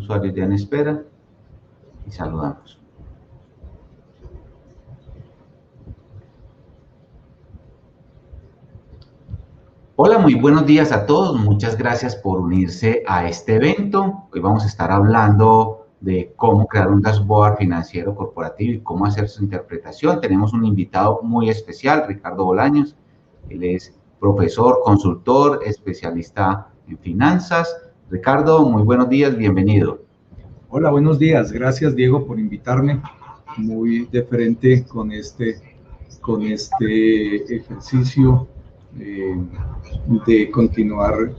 usuarios ya en espera y saludamos. Hola, muy buenos días a todos. Muchas gracias por unirse a este evento. Hoy vamos a estar hablando de cómo crear un dashboard financiero corporativo y cómo hacer su interpretación. Tenemos un invitado muy especial, Ricardo Bolaños. Él es profesor, consultor, especialista en finanzas. Ricardo, muy buenos días, bienvenido. Hola, buenos días. Gracias, Diego, por invitarme. Muy de frente con este ejercicio de continuar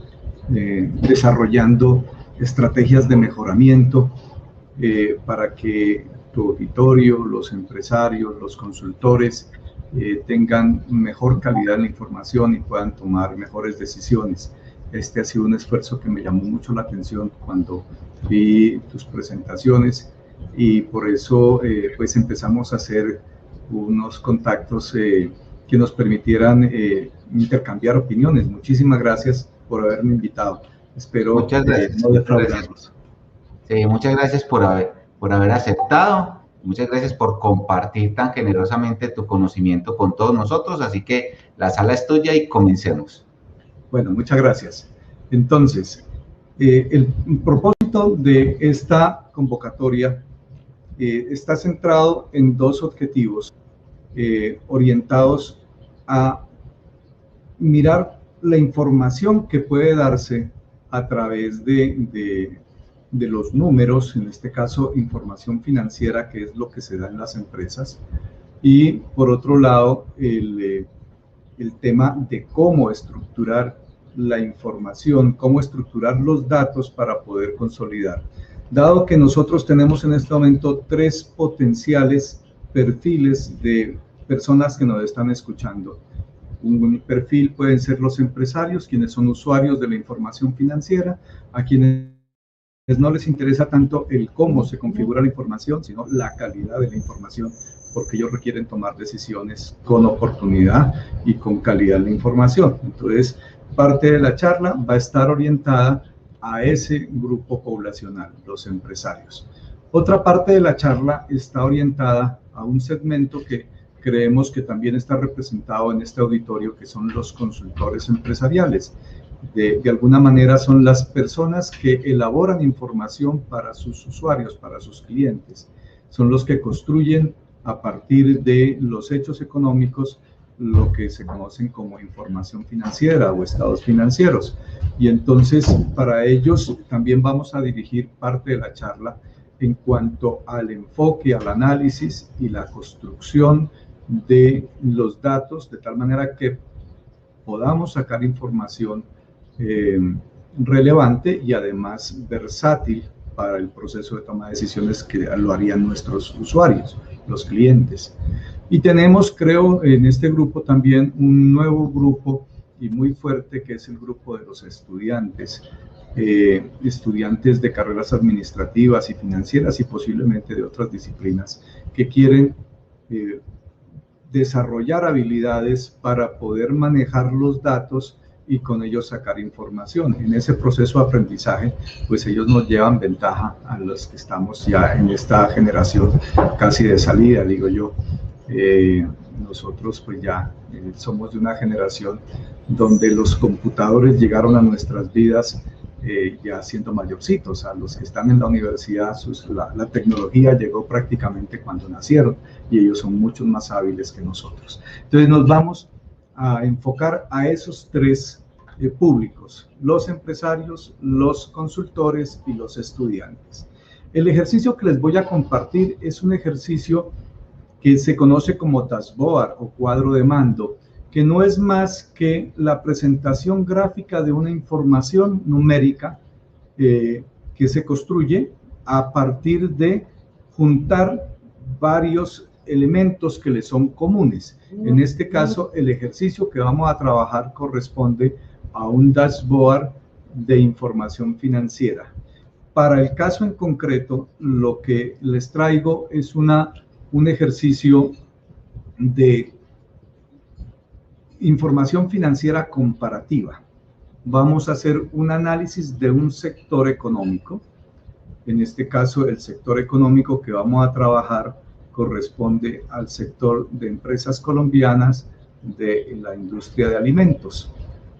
desarrollando estrategias de mejoramiento para que tu auditorio, los empresarios, los consultores tengan mejor calidad en la información y puedan tomar mejores decisiones. Este ha sido un esfuerzo que me llamó mucho la atención cuando vi tus presentaciones y por eso pues empezamos a hacer unos contactos que nos permitieran intercambiar opiniones. Muchísimas gracias por haberme invitado. Espero no defraudarlos. Sí, muchas gracias por haber aceptado. Muchas gracias por compartir tan generosamente tu conocimiento con todos nosotros. Así que la sala es tuya y comencemos. Bueno, muchas gracias. Entonces, el propósito de esta convocatoria está centrado en dos objetivos orientados a mirar la información que puede darse a través de los números, en este caso información financiera, que es lo que se da en las empresas, y por otro lado el tema de cómo estructurar la información, cómo estructurar los datos para poder consolidar. Dado que nosotros tenemos en este momento 3 potenciales perfiles de personas que nos están escuchando. Un perfil pueden ser los empresarios, quienes son usuarios de la información financiera, a quienes no les interesa tanto el cómo se configura la información, sino la calidad de la información, porque ellos requieren tomar decisiones con oportunidad y con calidad de la información. Entonces, parte de la charla va a estar orientada a ese grupo poblacional, los empresarios. Otra parte de la charla está orientada a un segmento que creemos que también está representado en este auditorio, que son los consultores empresariales. De alguna manera son las personas que elaboran información para sus usuarios, para sus clientes. Son los que construyen a partir de los hechos económicos lo que se conocen como información financiera o estados financieros. Y entonces para ellos también vamos a dirigir parte de la charla en cuanto al enfoque, al análisis y la construcción de los datos, de tal manera que podamos sacar información relevante y además versátil para el proceso de toma de decisiones que lo harían nuestros usuarios, los clientes. Y tenemos, creo, en este grupo también un nuevo grupo y muy fuerte, que es el grupo de los estudiantes, estudiantes de carreras administrativas y financieras y posiblemente de otras disciplinas que quieren desarrollar habilidades para poder manejar los datos y con ellos sacar información. En ese proceso de aprendizaje, pues ellos nos llevan ventaja a los que estamos ya en esta generación casi de salida, digo yo. Nosotros pues ya somos de una generación donde los computadores llegaron a nuestras vidas ya siendo mayorcitos. A los que están en la universidad, la tecnología llegó prácticamente cuando nacieron y ellos son mucho más hábiles que nosotros. Entonces nos vamos a enfocar a esos 3 públicos: los empresarios, los consultores y los estudiantes. El ejercicio que les voy a compartir es un ejercicio que se conoce como dashboard o cuadro de mando, que no es más que la presentación gráfica de una información numérica que se construye a partir de juntar varios elementos que le son comunes. En este caso, el ejercicio que vamos a trabajar corresponde a un dashboard de información financiera. Para el caso en concreto, lo que les traigo es un ejercicio de información financiera comparativa. Vamos a hacer un análisis de un sector económico En este caso, el sector económico que vamos a trabajar corresponde al sector de empresas colombianas de la industria de alimentos.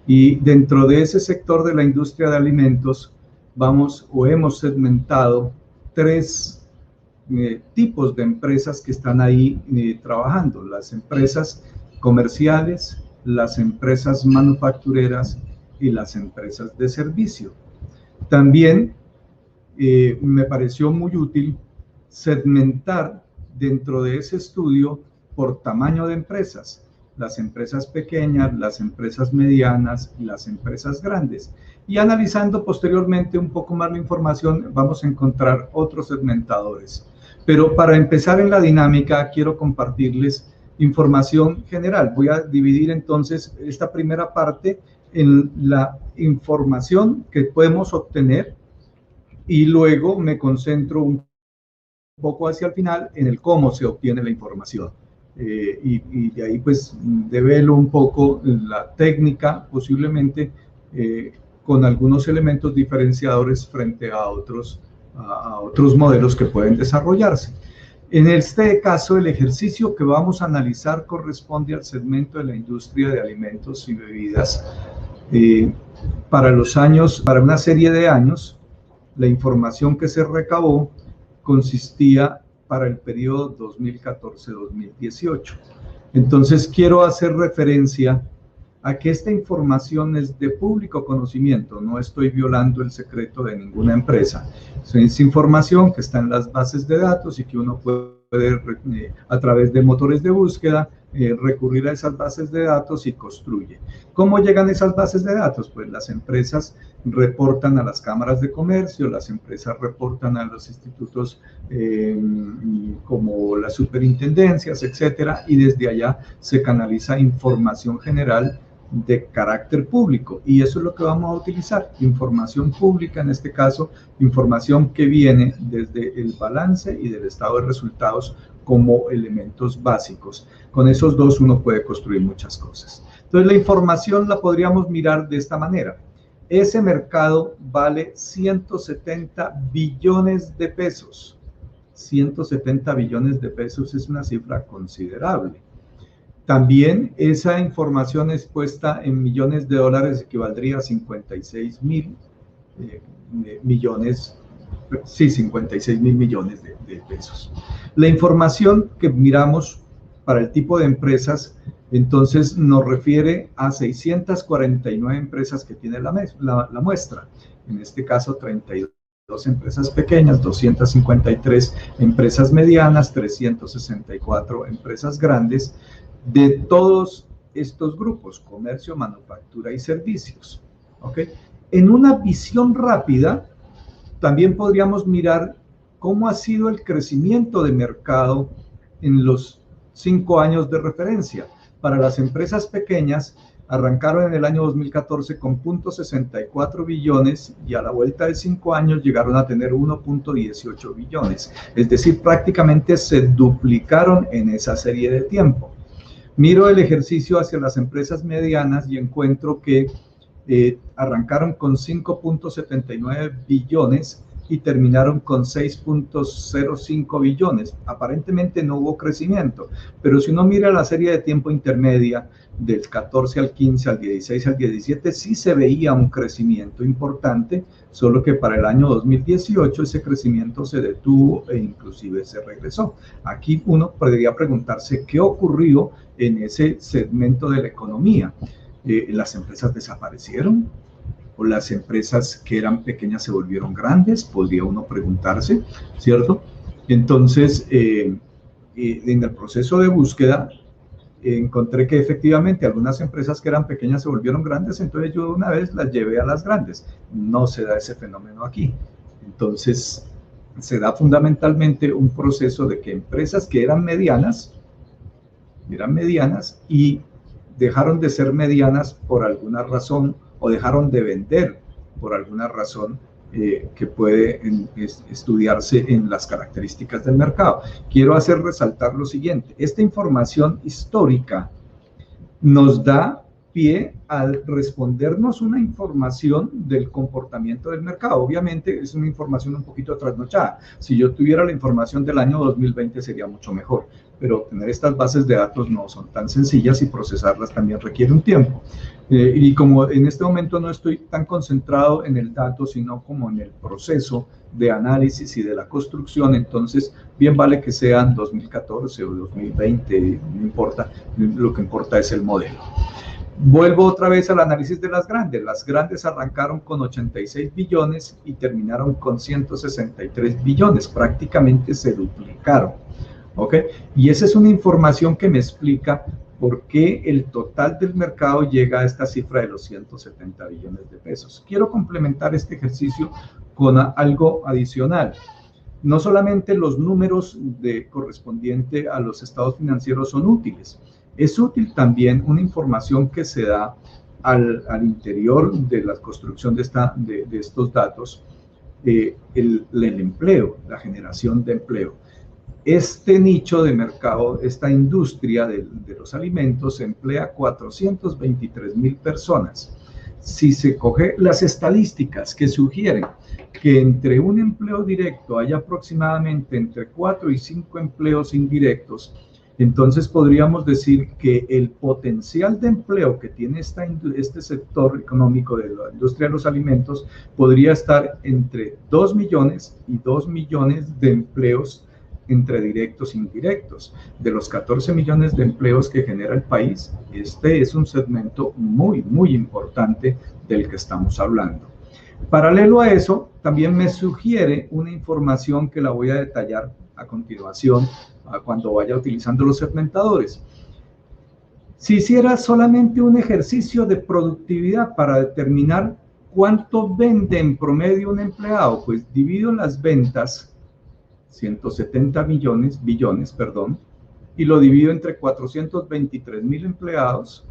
Y dentro de ese sector de la industria de alimentos hemos segmentado tres tipos de empresas que están ahí trabajando: las empresas comerciales, las empresas manufactureras y las empresas de servicio. También me pareció muy útil segmentar dentro de ese estudio por tamaño de empresas: las empresas pequeñas, las empresas medianas y las empresas grandes. Y analizando posteriormente un poco más la información, vamos a encontrar otros segmentadores. Pero para empezar en la dinámica, quiero compartirles información general. Voy a dividir entonces esta primera parte en la información que podemos obtener y luego me concentro un poco hacia el final en el cómo se obtiene la información. Y de ahí pues develo un poco la técnica, posiblemente con algunos elementos diferenciadores frente a otros modelos que pueden desarrollarse. En este caso, el ejercicio que vamos a analizar corresponde al segmento de la industria de alimentos y bebidas. Para una serie de años, la información que se recabó consistía para el periodo 2014-2018. Entonces, quiero hacer referencia a que esta información es de público conocimiento, no estoy violando el secreto de ninguna empresa. Es información que está en las bases de datos y que uno puede, a través de motores de búsqueda, recurrir a esas bases de datos y construye. ¿Cómo llegan esas bases de datos? Pues las empresas reportan a las cámaras de comercio, las empresas reportan a los institutos como las superintendencias, etcétera, y desde allá se canaliza información general de carácter público, y eso es lo que vamos a utilizar: información pública, en este caso, información que viene desde el balance y del estado de resultados como elementos básicos. Con esos dos uno puede construir muchas cosas. Entonces, la información la podríamos mirar de esta manera: ese mercado vale 170 billones de pesos. 170 billones de pesos es una cifra considerable. También esa información expuesta en millones de dólares equivaldría a 56 mil millones, sí, 56 mil millones de pesos. La información que miramos para el tipo de empresas, entonces nos refiere a 649 empresas que tiene la muestra. En este caso, 32 empresas pequeñas, 253 empresas medianas, 364 empresas grandes, de todos estos grupos: comercio, manufactura y servicios. ¿Okay? En una visión rápida, también podríamos mirar cómo ha sido el crecimiento de mercado en los 5 años de referencia. Para las empresas pequeñas, arrancaron en el año 2014 con 0.64 billones y a la vuelta de 5 años llegaron a tener 1.18 billones. Es decir, prácticamente se duplicaron en esa serie de tiempo. Miro el ejercicio hacia las empresas medianas y encuentro que arrancaron con 5.79 billones y terminaron con 6.05 billones. Aparentemente no hubo crecimiento, pero si uno mira la serie de tiempo intermedia del 14 al 15, al 16, al 17, sí se veía un crecimiento importante, solo que para el año 2018 ese crecimiento se detuvo e inclusive se regresó. Aquí uno podría preguntarse qué ocurrió en ese segmento de la economía. ¿Las empresas desaparecieron? ¿O las empresas que eran pequeñas se volvieron grandes? Podría uno preguntarse, ¿cierto? Entonces, en el proceso de búsqueda, encontré que efectivamente algunas empresas que eran pequeñas se volvieron grandes, entonces yo una vez las llevé a las grandes. No se da ese fenómeno aquí. Entonces, se da fundamentalmente un proceso de que empresas que eran medianas y dejaron de ser medianas por alguna razón, o dejaron de vender por alguna razón que puede estudiarse en las características del mercado. Quiero hacer resaltar lo siguiente: esta información histórica nos da pie a respondernos una información del comportamiento del mercado. Obviamente es una información un poquito trasnochada. Si yo tuviera la información del año 2020 sería mucho mejor, pero tener estas bases de datos no son tan sencillas y procesarlas también requiere un tiempo. Y como en este momento no estoy tan concentrado en el dato, sino como en el proceso de análisis y de la construcción, entonces bien vale que sean 2014 o 2020, no importa, lo que importa es el modelo. Vuelvo otra vez al análisis de las grandes. Las grandes arrancaron con 86 billones y terminaron con 163 billones, prácticamente se duplicaron. ¿Ok? Y esa es una información que me explica por qué el total del mercado llega a esta cifra de los 170 billones de pesos. Quiero complementar este ejercicio con algo adicional. No solamente los números correspondientes a los estados financieros son útiles, es útil también una información que se da al interior de la construcción de estos datos, el empleo, la generación de empleo. Este nicho de mercado, esta industria de los alimentos, emplea 423,000 personas. Si se coge las estadísticas que sugieren que entre un empleo directo hay aproximadamente entre 4 y 5 empleos indirectos, entonces podríamos decir que el potencial de empleo que tiene este sector económico de la industria de los alimentos podría estar entre 2 millones y 2 millones de empleos entre directos e indirectos. De los 14 millones de empleos que genera el país, este es un segmento muy, muy importante del que estamos hablando. Paralelo a eso, también me sugiere una información que la voy a detallar a continuación cuando vaya utilizando los segmentadores. Si hiciera solamente un ejercicio de productividad para determinar cuánto vende en promedio un empleado, pues divido las ventas, 170 billones, y lo divido entre 423,000 empleados,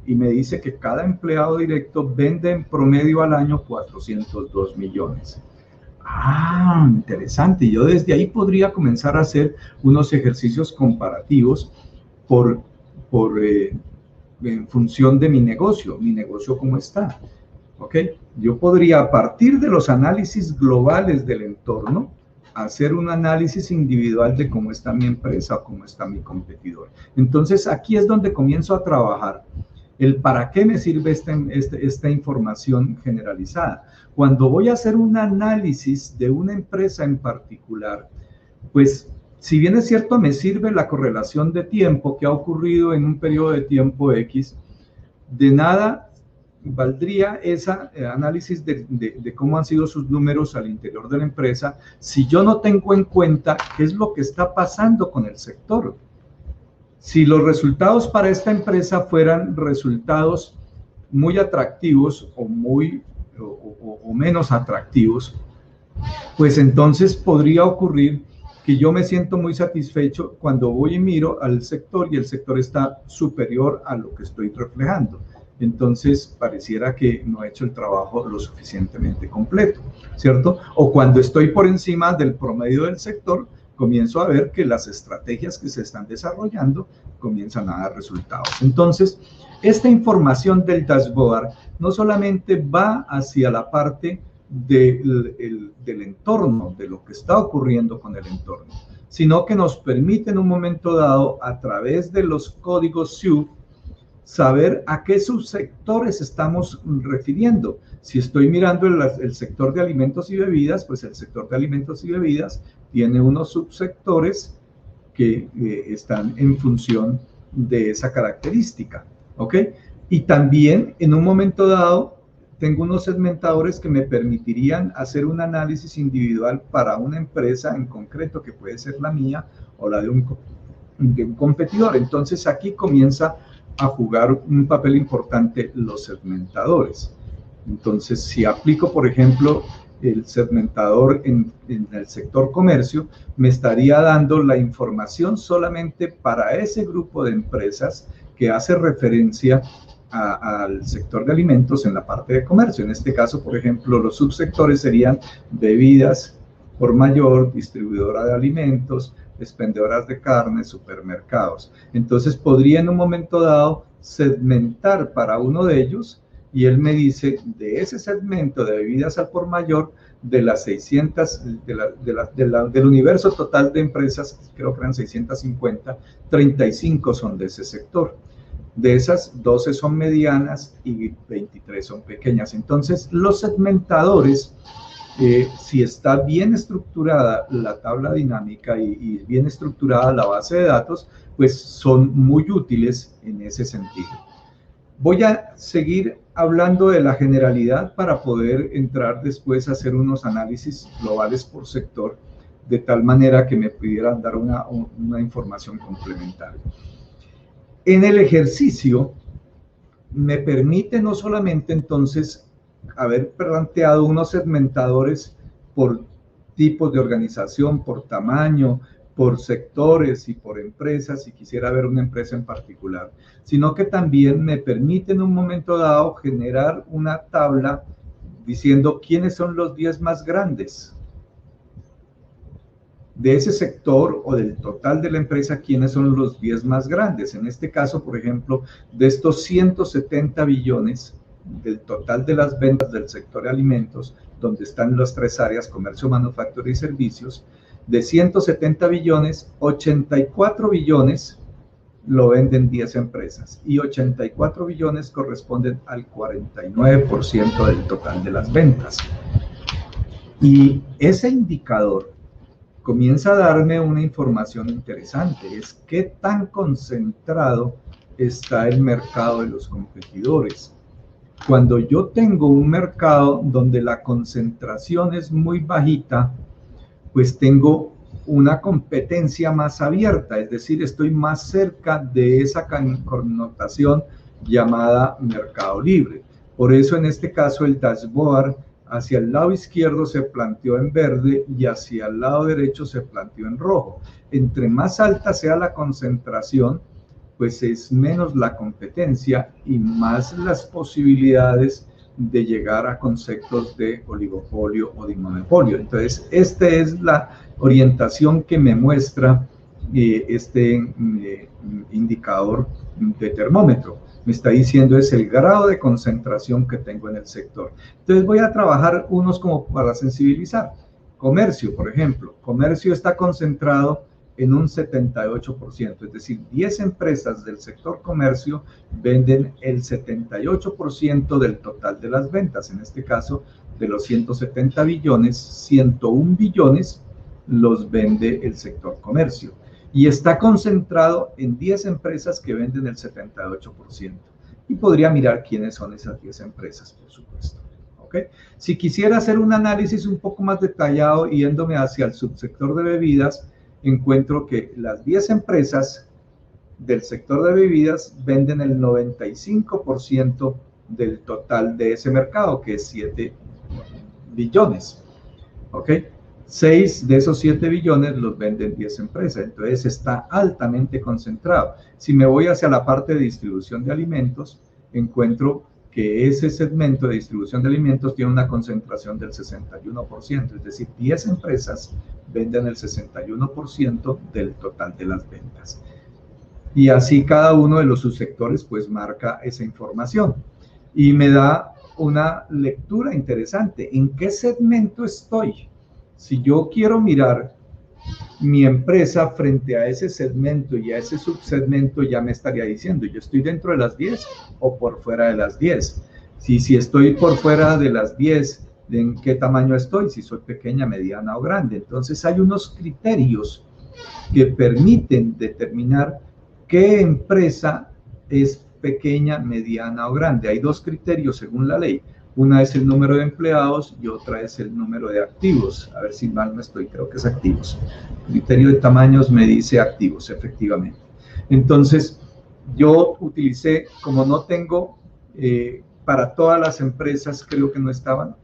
y me dice que cada empleado directo vende en promedio al año 402 millones. Ah, interesante. Yo desde ahí podría comenzar a hacer unos ejercicios comparativos en función de mi negocio cómo está. ¿Ok? Yo podría, a partir de los análisis globales del entorno, hacer un análisis individual de cómo está mi empresa o cómo está mi competidor. Entonces, aquí es donde comienzo a trabajar el para qué me sirve esta información generalizada. Cuando voy a hacer un análisis de una empresa en particular, pues, si bien es cierto, me sirve la correlación de tiempo que ha ocurrido en un periodo de tiempo X, de nada valdría ese análisis de cómo han sido sus números al interior de la empresa si yo no tengo en cuenta qué es lo que está pasando con el sector. Si los resultados para esta empresa fueran resultados muy atractivos o menos atractivos, pues entonces podría ocurrir que yo me siento muy satisfecho cuando voy y miro al sector y el sector está superior a lo que estoy reflejando. Entonces pareciera que no he hecho el trabajo lo suficientemente completo, ¿cierto? O cuando estoy por encima del promedio del sector, comienzo a ver que las estrategias que se están desarrollando comienzan a dar resultados. Entonces, esta información del dashboard no solamente va hacia la parte del entorno, de lo que está ocurriendo con el entorno, sino que nos permite en un momento dado, a través de los códigos SIU, saber a qué subsectores estamos refiriendo. Si estoy mirando el sector de alimentos y bebidas, pues el sector de alimentos y bebidas tiene unos subsectores que están en función de esa característica, ¿ok? Y también en un momento dado tengo unos segmentadores que me permitirían hacer un análisis individual para una empresa en concreto, que puede ser la mía o la de un competidor. Entonces aquí comienza a jugar un papel importante los segmentadores. Entonces, si aplico, por ejemplo, el segmentador en el sector comercio, me estaría dando la información solamente para ese grupo de empresas que hace referencia al sector de alimentos en la parte de comercio. En este caso, por ejemplo, los subsectores serían bebidas por mayor, distribuidora de alimentos, expendedoras de carne, supermercados. Entonces podría en un momento dado segmentar para uno de ellos y él me dice, de ese segmento de bebidas al por mayor, de las 600, del universo total de empresas, creo que eran 650, 35 son de ese sector. De esas, 12 son medianas y 23 son pequeñas. Entonces, los segmentadores, si está bien estructurada la tabla dinámica y bien estructurada la base de datos, pues son muy útiles en ese sentido. Voy a seguir hablando de la generalidad para poder entrar después a hacer unos análisis globales por sector, de tal manera que me pudieran dar una información complementaria. En el ejercicio me permite no solamente entonces haber planteado unos segmentadores por tipos de organización, por tamaño, por sectores y por empresas, si quisiera ver una empresa en particular, sino que también me permite en un momento dado generar una tabla diciendo quiénes son los 10 más grandes de ese sector o del total de la empresa, quiénes son los 10 más grandes. En este caso, por ejemplo, de estos 170 billones del total de las ventas del sector de alimentos, donde están las tres áreas, comercio, manufactura y servicios, de 170 billones, 84 billones lo venden 10 empresas y 84 billones corresponden al 49% del total de las ventas. Y ese indicador comienza a darme una información interesante, es qué tan concentrado está el mercado de los competidores. Cuando yo tengo un mercado donde la concentración es muy bajita, pues tengo una competencia más abierta, es decir, estoy más cerca de esa connotación llamada mercado libre. Por eso en este caso el dashboard hacia el lado izquierdo se planteó en verde y hacia el lado derecho se planteó en rojo. Entre más alta sea la concentración, pues es menos la competencia y más las posibilidades de llegar a conceptos de oligopolio o de monopolio. Entonces, esta es la orientación que me muestra este indicador de termómetro. Me está diciendo es el grado de concentración que tengo en el sector. Entonces, voy a trabajar unos como para sensibilizar. Comercio, por ejemplo. Comercio está concentrado en un 78%, es decir, 10 empresas del sector comercio venden el 78% del total de las ventas. En este caso, de los 170 billones, 101 billones los vende el sector comercio. Y está concentrado en 10 empresas que venden el 78%. Y podría mirar quiénes son esas 10 empresas, por supuesto. ¿Okay? Si quisiera hacer un análisis un poco más detallado, yéndome hacia el subsector de bebidas, encuentro que las 10 empresas del sector de bebidas venden el 95% del total de ese mercado, que es 7 billones. ¿Ok? 6 de esos 7 billones los venden 10 empresas, entonces está altamente concentrado. Si me voy hacia la parte de distribución de alimentos, encuentro que ese segmento de distribución de alimentos tiene una concentración del 61%, es decir, 10 empresas venden el 61% del total de las ventas. Y así cada uno de los subsectores pues marca esa información. Y me da una lectura interesante. ¿En qué segmento estoy? Si yo quiero mirar mi empresa frente a ese segmento y a ese subsegmento, ya me estaría diciendo, ¿yo estoy dentro de las 10 o por fuera de las 10? Si estoy por fuera de las 10, ¿en qué tamaño estoy? Si soy pequeña, mediana o grande. Entonces hay unos criterios que permiten determinar qué empresa es pequeña, mediana o grande. Hay dos criterios según la ley. Una es el número de empleados y otra es el número de activos. A ver si mal no estoy, creo que es activos. El criterio de tamaños me dice activos, efectivamente. Entonces, yo utilicé, como no tengo para todas las empresas, creo que no estaban,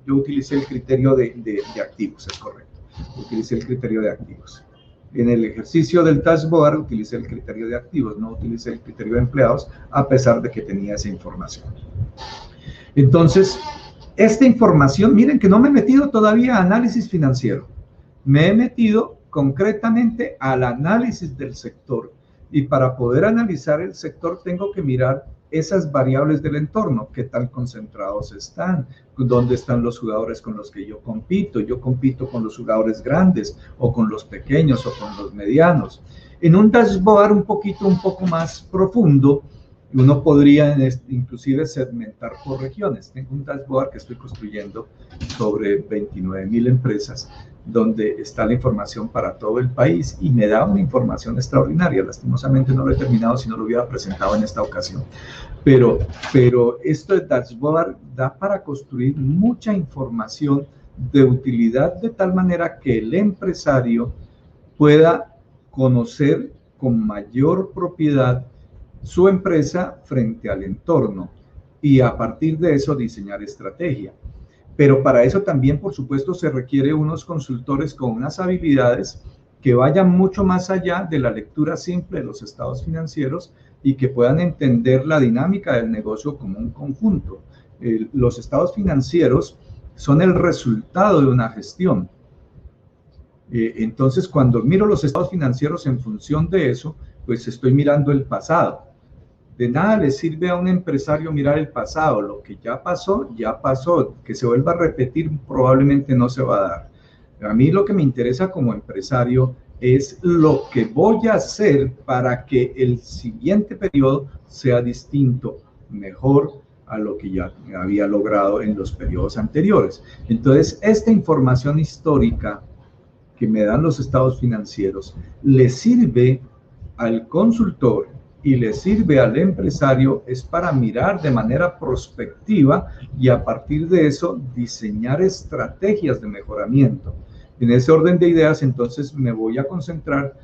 yo utilicé el criterio de activos, es correcto. Utilicé el criterio de activos. En el ejercicio del dashboard utilicé el criterio de activos, no utilicé el criterio de empleados, a pesar de que tenía esa información. Entonces, esta información, miren que no me he metido todavía a análisis financiero. Me he metido concretamente al análisis del sector Y para poder analizar el sector tengo que mirar esas variables del entorno, qué tan concentrados están, dónde están los jugadores con los que yo compito con los jugadores grandes o con los pequeños o con los medianos. En un dashboard un poco más profundo, uno podría inclusive segmentar por regiones. Tengo un dashboard que estoy construyendo sobre 29,000 empresas, donde está la información para todo el país y me da una información extraordinaria. Lastimosamente no lo he terminado, si no lo hubiera presentado en esta ocasión. Pero esto de dashboard da para construir mucha información de utilidad, de tal manera que el empresario pueda conocer con mayor propiedad su empresa frente al entorno y a partir de eso diseñar estrategia. Pero para eso también, por supuesto, se requiere unos consultores con unas habilidades que vayan mucho más allá de la lectura simple de los estados financieros y que puedan entender la dinámica del negocio como un conjunto. Los estados financieros son el resultado de una gestión. Entonces, cuando miro los estados financieros en función de eso, pues estoy mirando el pasado. De nada le sirve a un empresario mirar el pasado, lo que ya pasó, que se vuelva a repetir probablemente no se va a dar. A mí lo que me interesa como empresario es lo que voy a hacer para que el siguiente periodo sea distinto, mejor a lo que ya había logrado en los periodos anteriores. Entonces, esta información histórica que me dan los estados financieros le sirve al consultor y le sirve al empresario es para mirar de manera prospectiva y a partir de eso diseñar estrategias de mejoramiento. En ese orden de ideas, entonces me voy a concentrar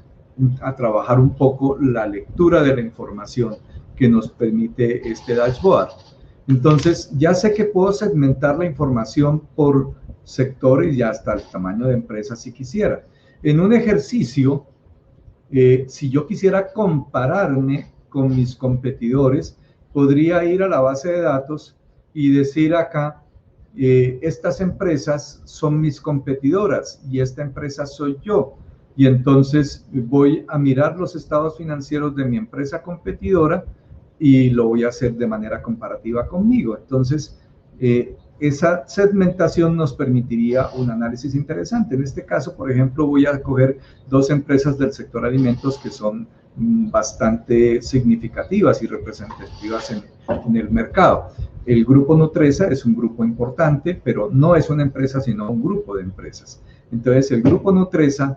a trabajar un poco la lectura de la información que nos permite este dashboard. Entonces, ya sé que puedo segmentar la información por sectores y hasta el tamaño de empresa si quisiera. En un ejercicio, si yo quisiera compararme con mis competidores, podría ir a la base de datos y decir acá, estas empresas son mis competidoras y esta empresa soy yo. Y entonces voy a mirar los estados financieros de mi empresa competidora y lo voy a hacer de manera comparativa conmigo. Entonces, esa segmentación nos permitiría un análisis interesante. En este caso, por ejemplo, voy a coger dos empresas del sector alimentos que son bastante significativas y representativas en el mercado. El grupo Nutresa es un grupo importante, pero no es una empresa, sino un grupo de empresas. Entonces, el grupo Nutresa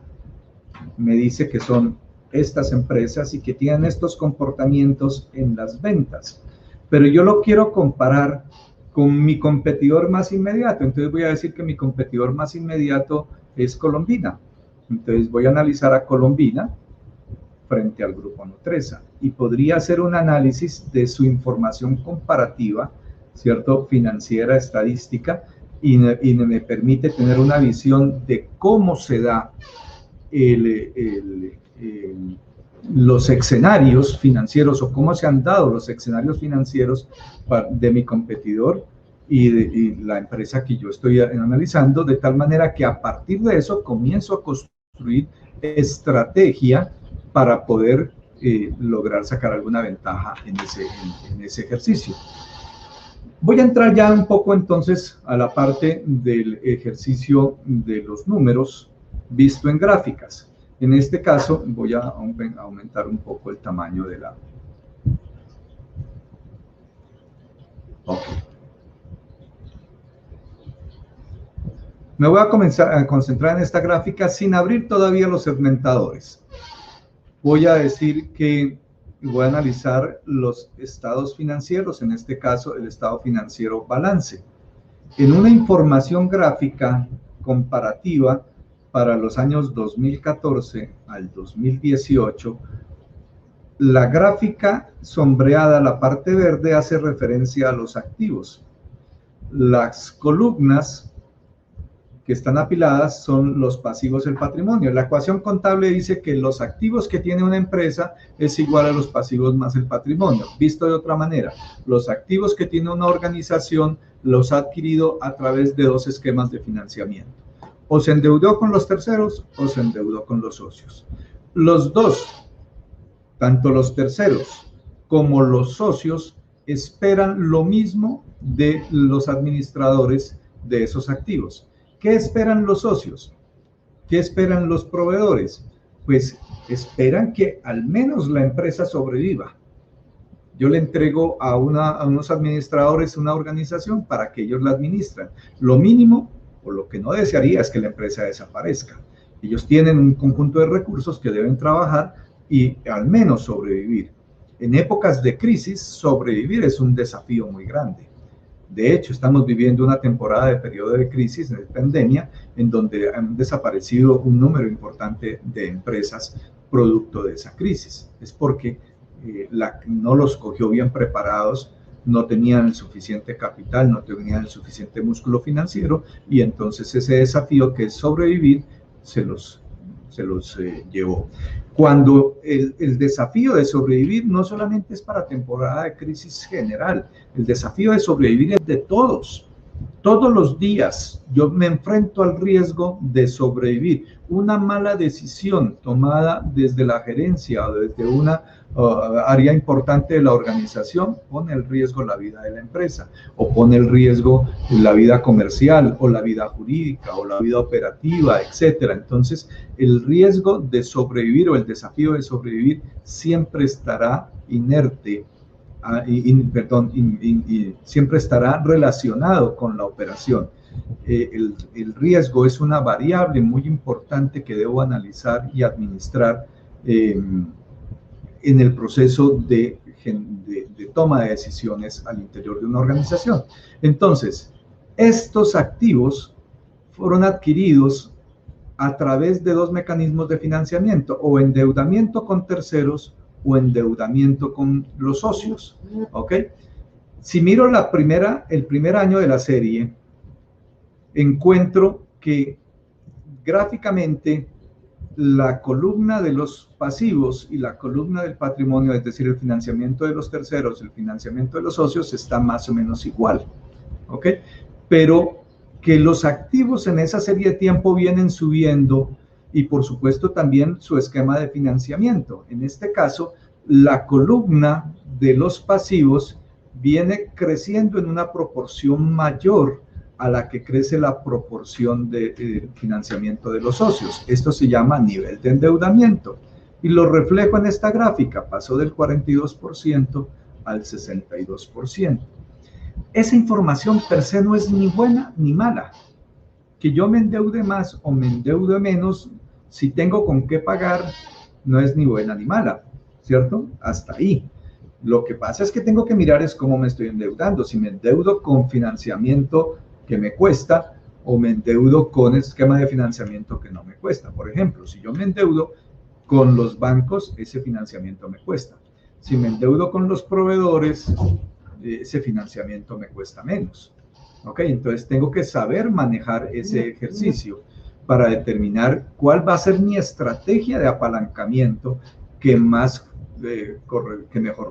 me dice que son estas empresas y que tienen estos comportamientos en las ventas. Pero yo lo quiero comparar con mi competidor más inmediato. Entonces voy a decir que mi competidor más inmediato es Colombina. Entonces voy a analizar a Colombina frente al grupo Nutresa y podría hacer un análisis de su información comparativa, ¿cierto? Financiera, estadística, y me permite tener una visión de cómo se da los escenarios financieros o cómo se han dado los escenarios financieros de mi competidor y la empresa que yo estoy analizando, de tal manera que a partir de eso comienzo a construir estrategia para poder lograr sacar alguna ventaja en ese ejercicio. Voy a entrar ya un poco entonces a la parte del ejercicio de los números visto en gráficas. En este caso voy a aumentar un poco el tamaño de la... Ok. Me voy a comenzar a concentrar en esta gráfica sin abrir todavía los segmentadores. Voy a decir que voy a analizar los estados financieros, en este caso el estado financiero balance. En una información gráfica comparativa para los años 2014 al 2018, la gráfica sombreada, la parte verde, hace referencia a los activos. Las columnas que están apiladas son los pasivos del patrimonio. La ecuación contable dice que los activos que tiene una empresa es igual a los pasivos más el patrimonio. Visto de otra manera, los activos que tiene una organización los ha adquirido a través de dos esquemas de financiamiento. O se endeudó con los terceros o se endeudó con los socios. Los dos tanto los terceros como los socios esperan lo mismo de los administradores de esos activos. ¿Qué esperan los socios? ¿Qué esperan los proveedores? Pues esperan que al menos la empresa sobreviva. Yo le entrego a unos administradores una organización para que ellos la administren. Lo mínimo o lo que no desearía es que la empresa desaparezca. Ellos tienen un conjunto de recursos que deben trabajar y al menos sobrevivir. En épocas de crisis, sobrevivir es un desafío muy grande. De hecho, estamos viviendo una temporada de periodo de crisis, de pandemia, en donde han desaparecido un número importante de empresas producto de esa crisis. Es porque no los cogió bien preparados, no tenían el suficiente capital, no tenían el suficiente músculo financiero, y entonces ese desafío que es sobrevivir se los llevó. Cuando el desafío de sobrevivir no solamente es para temporada de crisis general, el desafío de sobrevivir es de todos. Todos los días yo me enfrento al riesgo de sobrevivir. Una mala decisión tomada desde la gerencia o desde una área importante de la organización pone en riesgo la vida de la empresa, o pone en riesgo la vida comercial, o la vida jurídica, o la vida operativa, etcétera. Entonces, el riesgo de sobrevivir o el desafío de sobrevivir siempre estará inerte, siempre estará relacionado con la operación. El riesgo es una variable muy importante que debo analizar y administrar en el proceso de toma de decisiones al interior de una organización. Entonces, estos activos fueron adquiridos a través de dos mecanismos de financiamiento, o endeudamiento con terceros o endeudamiento con los socios, ¿ok? Si miro el primer año de la serie, encuentro que gráficamente la columna de los pasivos y la columna del patrimonio, es decir, el financiamiento de los terceros, el financiamiento de los socios, está más o menos igual, ¿ok? Pero que los activos en esa serie de tiempo vienen subiendo, y por supuesto también su esquema de financiamiento. En este caso, la columna de los pasivos viene creciendo en una proporción mayor a la que crece la proporción de financiamiento de los socios. Esto se llama nivel de endeudamiento, y lo reflejo en esta gráfica. Pasó del 42% al 62%. Esa información per se no es ni buena ni mala. Que yo me endeude más o me endeude menos, si tengo con qué pagar, no es ni buena ni mala, ¿cierto? Hasta ahí. Lo que pasa es que tengo que mirar es cómo me estoy endeudando. Si me endeudo con financiamiento que me cuesta, o me endeudo con esquema de financiamiento que no me cuesta. Por ejemplo, si yo me endeudo con los bancos, ese financiamiento me cuesta. Si me endeudo con los proveedores, ese financiamiento me cuesta menos. ¿Ok? Entonces tengo que saber manejar ese ejercicio para determinar cuál va a ser mi estrategia de apalancamiento que mejor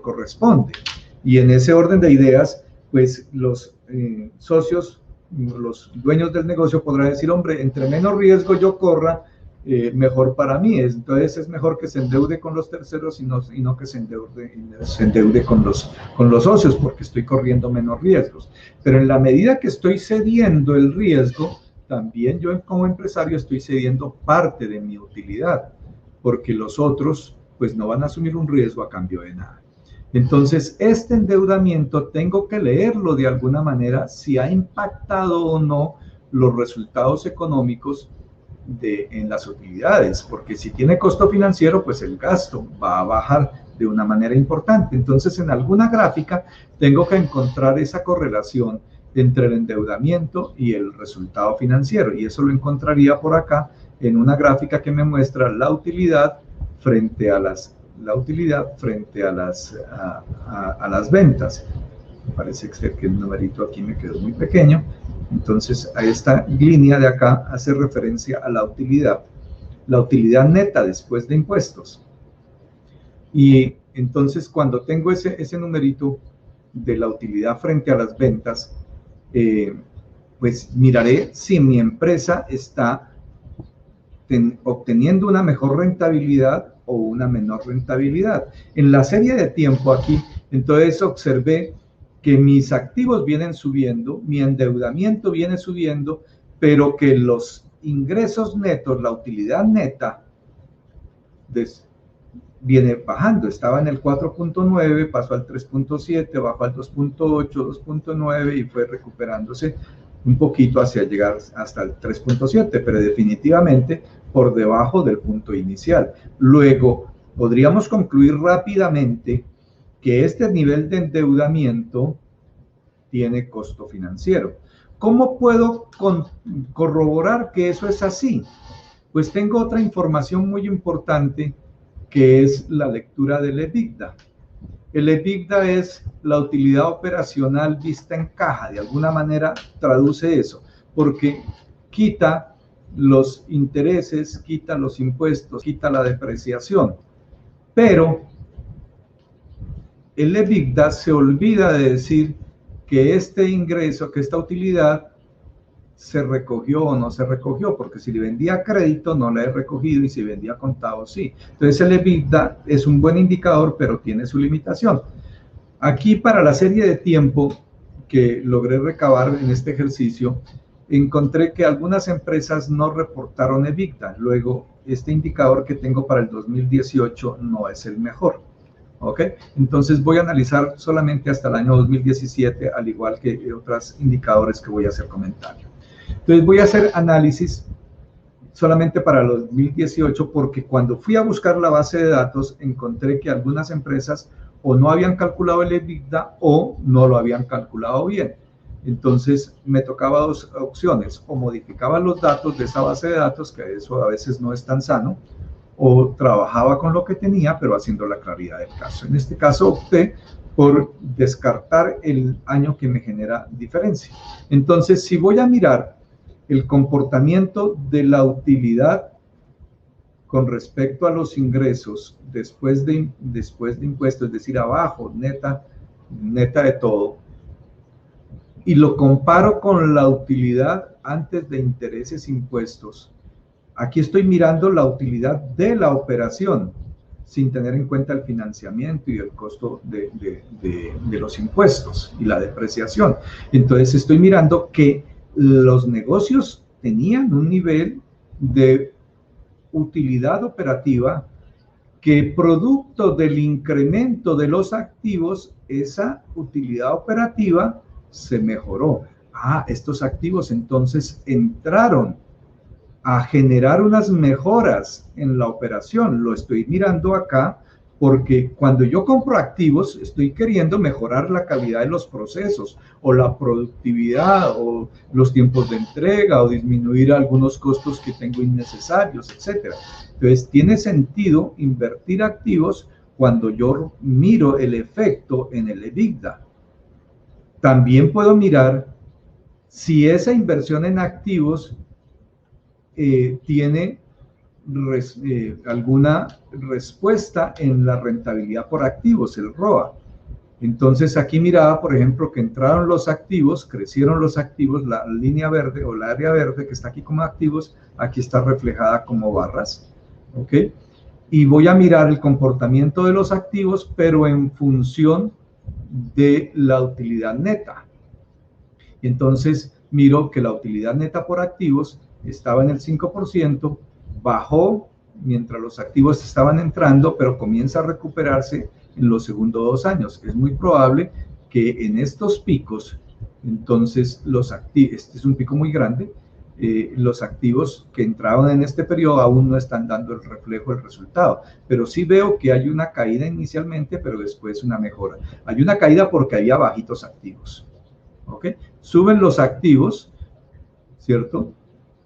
corresponde. Y en ese orden de ideas, pues los socios, los dueños del negocio podrán decir, hombre, entre menos riesgo yo corra, mejor para mí. Entonces es mejor que se endeude con los terceros y no que se endeude con los socios, porque estoy corriendo menos riesgos. Pero en la medida que estoy cediendo el riesgo, también yo como empresario estoy cediendo parte de mi utilidad, porque los otros pues no van a asumir un riesgo a cambio de nada. Entonces, este endeudamiento tengo que leerlo de alguna manera si ha impactado o no los resultados económicos en las utilidades, porque si tiene costo financiero, pues el gasto va a bajar de una manera importante. Entonces, en alguna gráfica tengo que encontrar esa correlación entre el endeudamiento y el resultado financiero, y eso lo encontraría por acá en una gráfica que me muestra la utilidad frente a las ventas. Me parece que el numerito aquí me quedó muy pequeño. Entonces, a esta línea de acá hace referencia a la utilidad neta después de impuestos. Y entonces, cuando tengo ese numerito de la utilidad frente a las ventas, pues miraré si mi empresa está obteniendo una mejor rentabilidad o una menor rentabilidad. En la serie de tiempo aquí, entonces observé que mis activos vienen subiendo, mi endeudamiento viene subiendo, pero que los ingresos netos, la utilidad neta, viene bajando. Estaba en el 4.9, pasó al 3.7, bajó al 2.8, 2.9 y fue recuperándose un poquito hacia llegar hasta el 3.7, pero definitivamente por debajo del punto inicial. Luego, podríamos concluir rápidamente que este nivel de endeudamiento tiene costo financiero. ¿Cómo puedo corroborar que eso es así? Pues tengo otra información muy importante que es la lectura del EBITDA. El EBITDA es la utilidad operacional vista en caja, de alguna manera traduce eso, porque quita los intereses, quita los impuestos, quita la depreciación, pero el EBITDA se olvida de decir que este ingreso, que esta utilidad se recogió o no se recogió, porque si le vendía crédito no la he recogido y si vendía contado sí. Entonces el EBITDA es un buen indicador, pero tiene su limitación. Aquí para la serie de tiempo que logré recabar en este ejercicio, encontré que algunas empresas no reportaron EBITDA. Luego, este indicador que tengo para el 2018 no es el mejor. ¿Ok? Entonces voy a analizar solamente hasta el año 2017, al igual que otros indicadores que voy a hacer comentario. Entonces voy a hacer análisis solamente para el 2018 porque cuando fui a buscar la base de datos encontré que algunas empresas o no habían calculado el EBITDA o no lo habían calculado bien. Entonces me tocaba dos opciones, o modificaba los datos de esa base de datos, que eso a veces no es tan sano, o trabajaba con lo que tenía, pero haciendo la claridad del caso. En este caso opté por descartar el año que me genera diferencia. Entonces, si voy a mirar el comportamiento de la utilidad con respecto a los ingresos después de impuestos, es decir, abajo, neta de todo, y lo comparo con la utilidad antes de intereses e impuestos, aquí estoy mirando la utilidad de la operación, sin tener en cuenta el financiamiento y el costo de los impuestos y la depreciación. Entonces estoy mirando que los negocios tenían un nivel de utilidad operativa que producto del incremento de los activos, esa utilidad operativa se mejoró. Estos activos entonces entraron a generar unas mejoras en la operación. Lo estoy mirando acá porque cuando yo compro activos estoy queriendo mejorar la calidad de los procesos o la productividad o los tiempos de entrega o disminuir algunos costos que tengo innecesarios, etcétera. Entonces tiene sentido invertir activos cuando yo miro el efecto en el EBITDA. También puedo mirar si esa inversión en activos tiene alguna respuesta en la rentabilidad por activos, el ROA. Entonces aquí miraba, por ejemplo, que entraron los activos, crecieron los activos, la línea verde o la área verde que está aquí como activos, aquí está reflejada como barras, ¿ok? Y voy a mirar el comportamiento de los activos, pero en función de la utilidad neta. Entonces miro que la utilidad neta por activos estaba en el 5%, bajó mientras los activos estaban entrando, pero comienza a recuperarse en los segundos 2 años. Es muy probable que en estos picos, entonces este es un pico muy grande, los activos que entraron en este periodo aún no están dando el reflejo del resultado, pero sí veo que hay una caída inicialmente, pero después una mejora. Hay una caída porque había bajitos activos, ¿ok? Suben los activos, ¿cierto?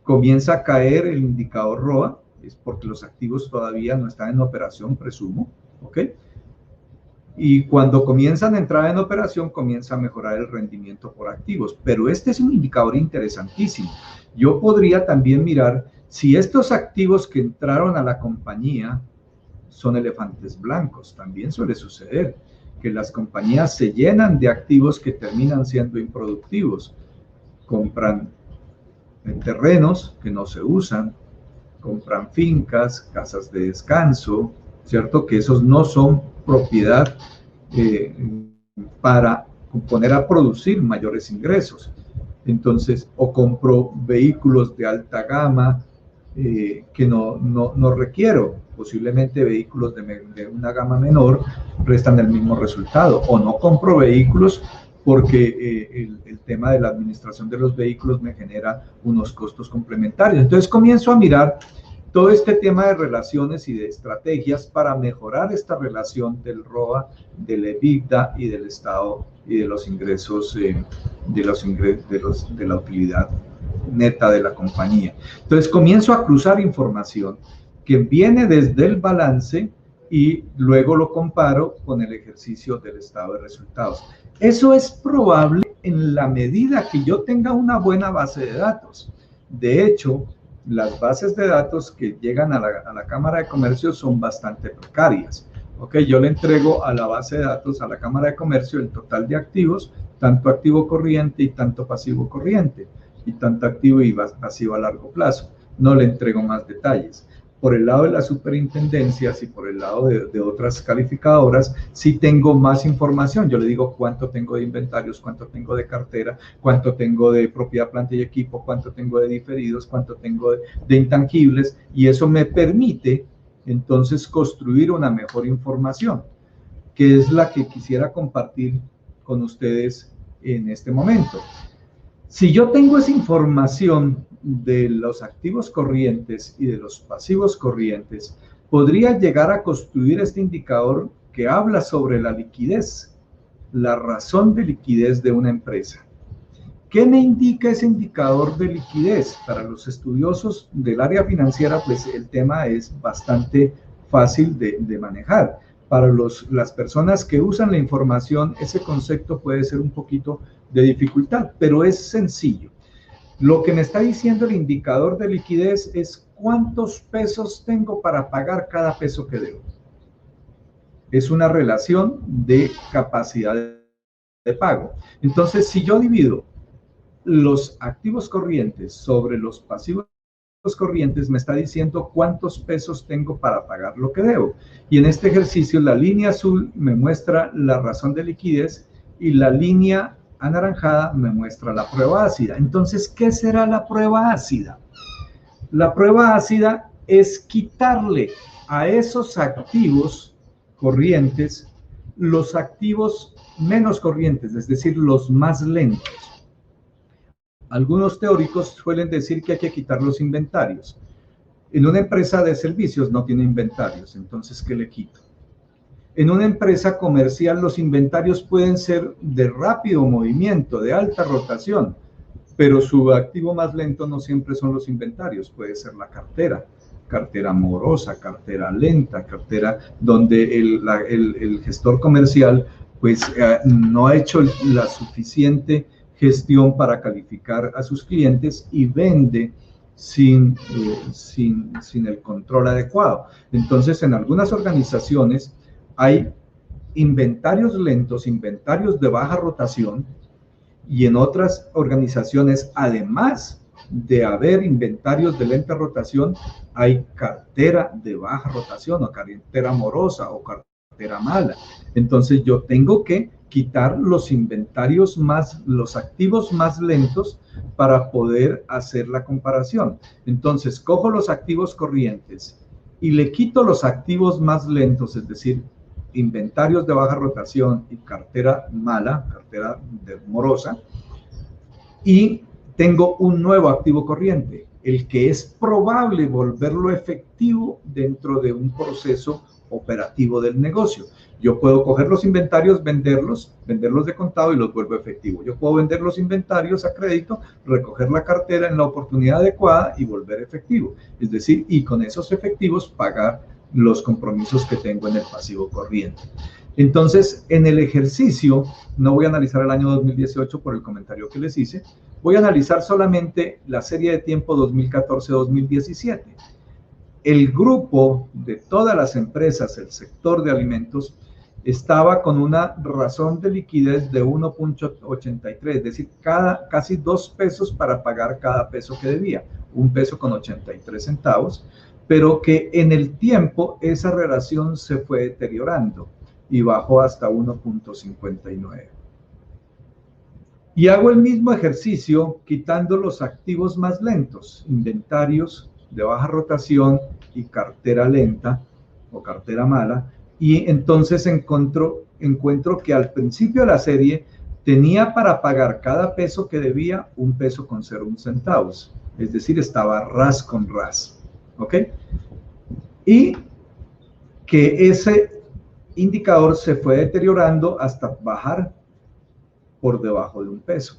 Comienza a caer el indicador ROA, es porque los activos todavía no están en operación, presumo, ¿ok? Y cuando comienzan a entrar en operación, comienza a mejorar el rendimiento por activos. Pero este es un indicador interesantísimo. Yo podría también mirar si estos activos que entraron a la compañía son elefantes blancos. También suele suceder que las compañías se llenan de activos que terminan siendo improductivos. Compran terrenos que no se usan, compran fincas, casas de descanso, ¿cierto? Que esos no son propiedad para poner a producir mayores ingresos. Entonces, o compro vehículos de alta gama que no requiero. Posiblemente vehículos de una gama menor prestan el mismo resultado. O no compro vehículos porque el tema de la administración de los vehículos me genera unos costos complementarios. Entonces comienzo a mirar todo este tema de relaciones y de estrategias para mejorar esta relación del ROA, del EBITDA y del estado y de los ingresos, de la utilidad neta de la compañía. Entonces comienzo a cruzar información que viene desde el balance y luego lo comparo con el ejercicio del estado de resultados. Eso es probable en la medida que yo tenga una buena base de datos. De hecho, las bases de datos que llegan a la Cámara de Comercio son bastante precarias. Okay, yo le entrego a la base de datos, a la Cámara de Comercio, el total de activos, tanto activo corriente y tanto pasivo corriente, y tanto activo y pasivo a largo plazo. No le entrego más detalles. Por el lado de las superintendencias y por el lado de otras calificadoras, sí tengo más información. Yo le digo cuánto tengo de inventarios, cuánto tengo de cartera, cuánto tengo de propiedad, planta y equipo, cuánto tengo de diferidos, cuánto tengo de intangibles, y eso me permite entonces construir una mejor información, que es la que quisiera compartir con ustedes en este momento. Si yo tengo esa información de los activos corrientes y de los pasivos corrientes, podría llegar a construir este indicador que habla sobre la liquidez, la razón de liquidez de una empresa. ¿Qué me indica ese indicador de liquidez? Para los estudiosos del área financiera, pues el tema es bastante fácil de manejar. Para las personas que usan la información, ese concepto puede ser un poquito de dificultad, pero es sencillo. Lo que me está diciendo el indicador de liquidez es cuántos pesos tengo para pagar cada peso que debo. Es una relación de capacidad de pago. Entonces, si yo divido los activos corrientes sobre los pasivos corrientes, me está diciendo cuántos pesos tengo para pagar lo que debo. Y en este ejercicio, la línea azul me muestra la razón de liquidez y la línea anaranjada me muestra la prueba ácida. Entonces, ¿qué será la prueba ácida? La prueba ácida es quitarle a esos activos corrientes los activos menos corrientes, es decir, los más lentos. Algunos teóricos suelen decir que hay que quitar los inventarios. En una empresa de servicios no tiene inventarios, entonces, ¿qué le quito? En una empresa comercial los inventarios pueden ser de rápido movimiento, de alta rotación, pero su activo más lento no siempre son los inventarios, puede ser la cartera, cartera morosa, cartera lenta, cartera donde el gestor comercial pues no ha hecho la suficiente gestión para calificar a sus clientes y vende sin el control adecuado. Entonces, en algunas organizaciones hay inventarios lentos, inventarios de baja rotación, y en otras organizaciones, además de haber inventarios de lenta rotación, hay cartera de baja rotación o cartera morosa o cartera mala. Entonces yo tengo que quitar los inventarios los activos más lentos para poder hacer la comparación. Entonces cojo los activos corrientes y le quito los activos más lentos, es decir, inventarios de baja rotación y cartera mala, cartera morosa, y tengo un nuevo activo corriente, el que es probable volverlo efectivo dentro de un proceso operativo del negocio. Yo puedo coger los inventarios, venderlos de contado y los vuelvo efectivo. Yo puedo vender los inventarios a crédito, recoger la cartera en la oportunidad adecuada y volver efectivo. Es decir, y con esos efectivos pagar los compromisos que tengo en el pasivo corriente. Entonces, en el ejercicio, no voy a analizar el año 2018 por el comentario que les hice, voy a analizar solamente la serie de tiempo 2014-2017. El grupo de todas las empresas, el sector de alimentos, estaba con una razón de liquidez de 1.83, es decir, casi 2 pesos para pagar cada peso que debía, 1 peso con 83 centavos, pero que en el tiempo esa relación se fue deteriorando y bajó hasta 1.59. Y hago el mismo ejercicio quitando los activos más lentos, inventarios de baja rotación y cartera lenta o cartera mala, y entonces encuentro que al principio de la serie tenía para pagar cada peso que debía 1.01 centavos, es decir, estaba ras con ras, ¿ok? Y que ese indicador se fue deteriorando hasta bajar por debajo de 1 peso,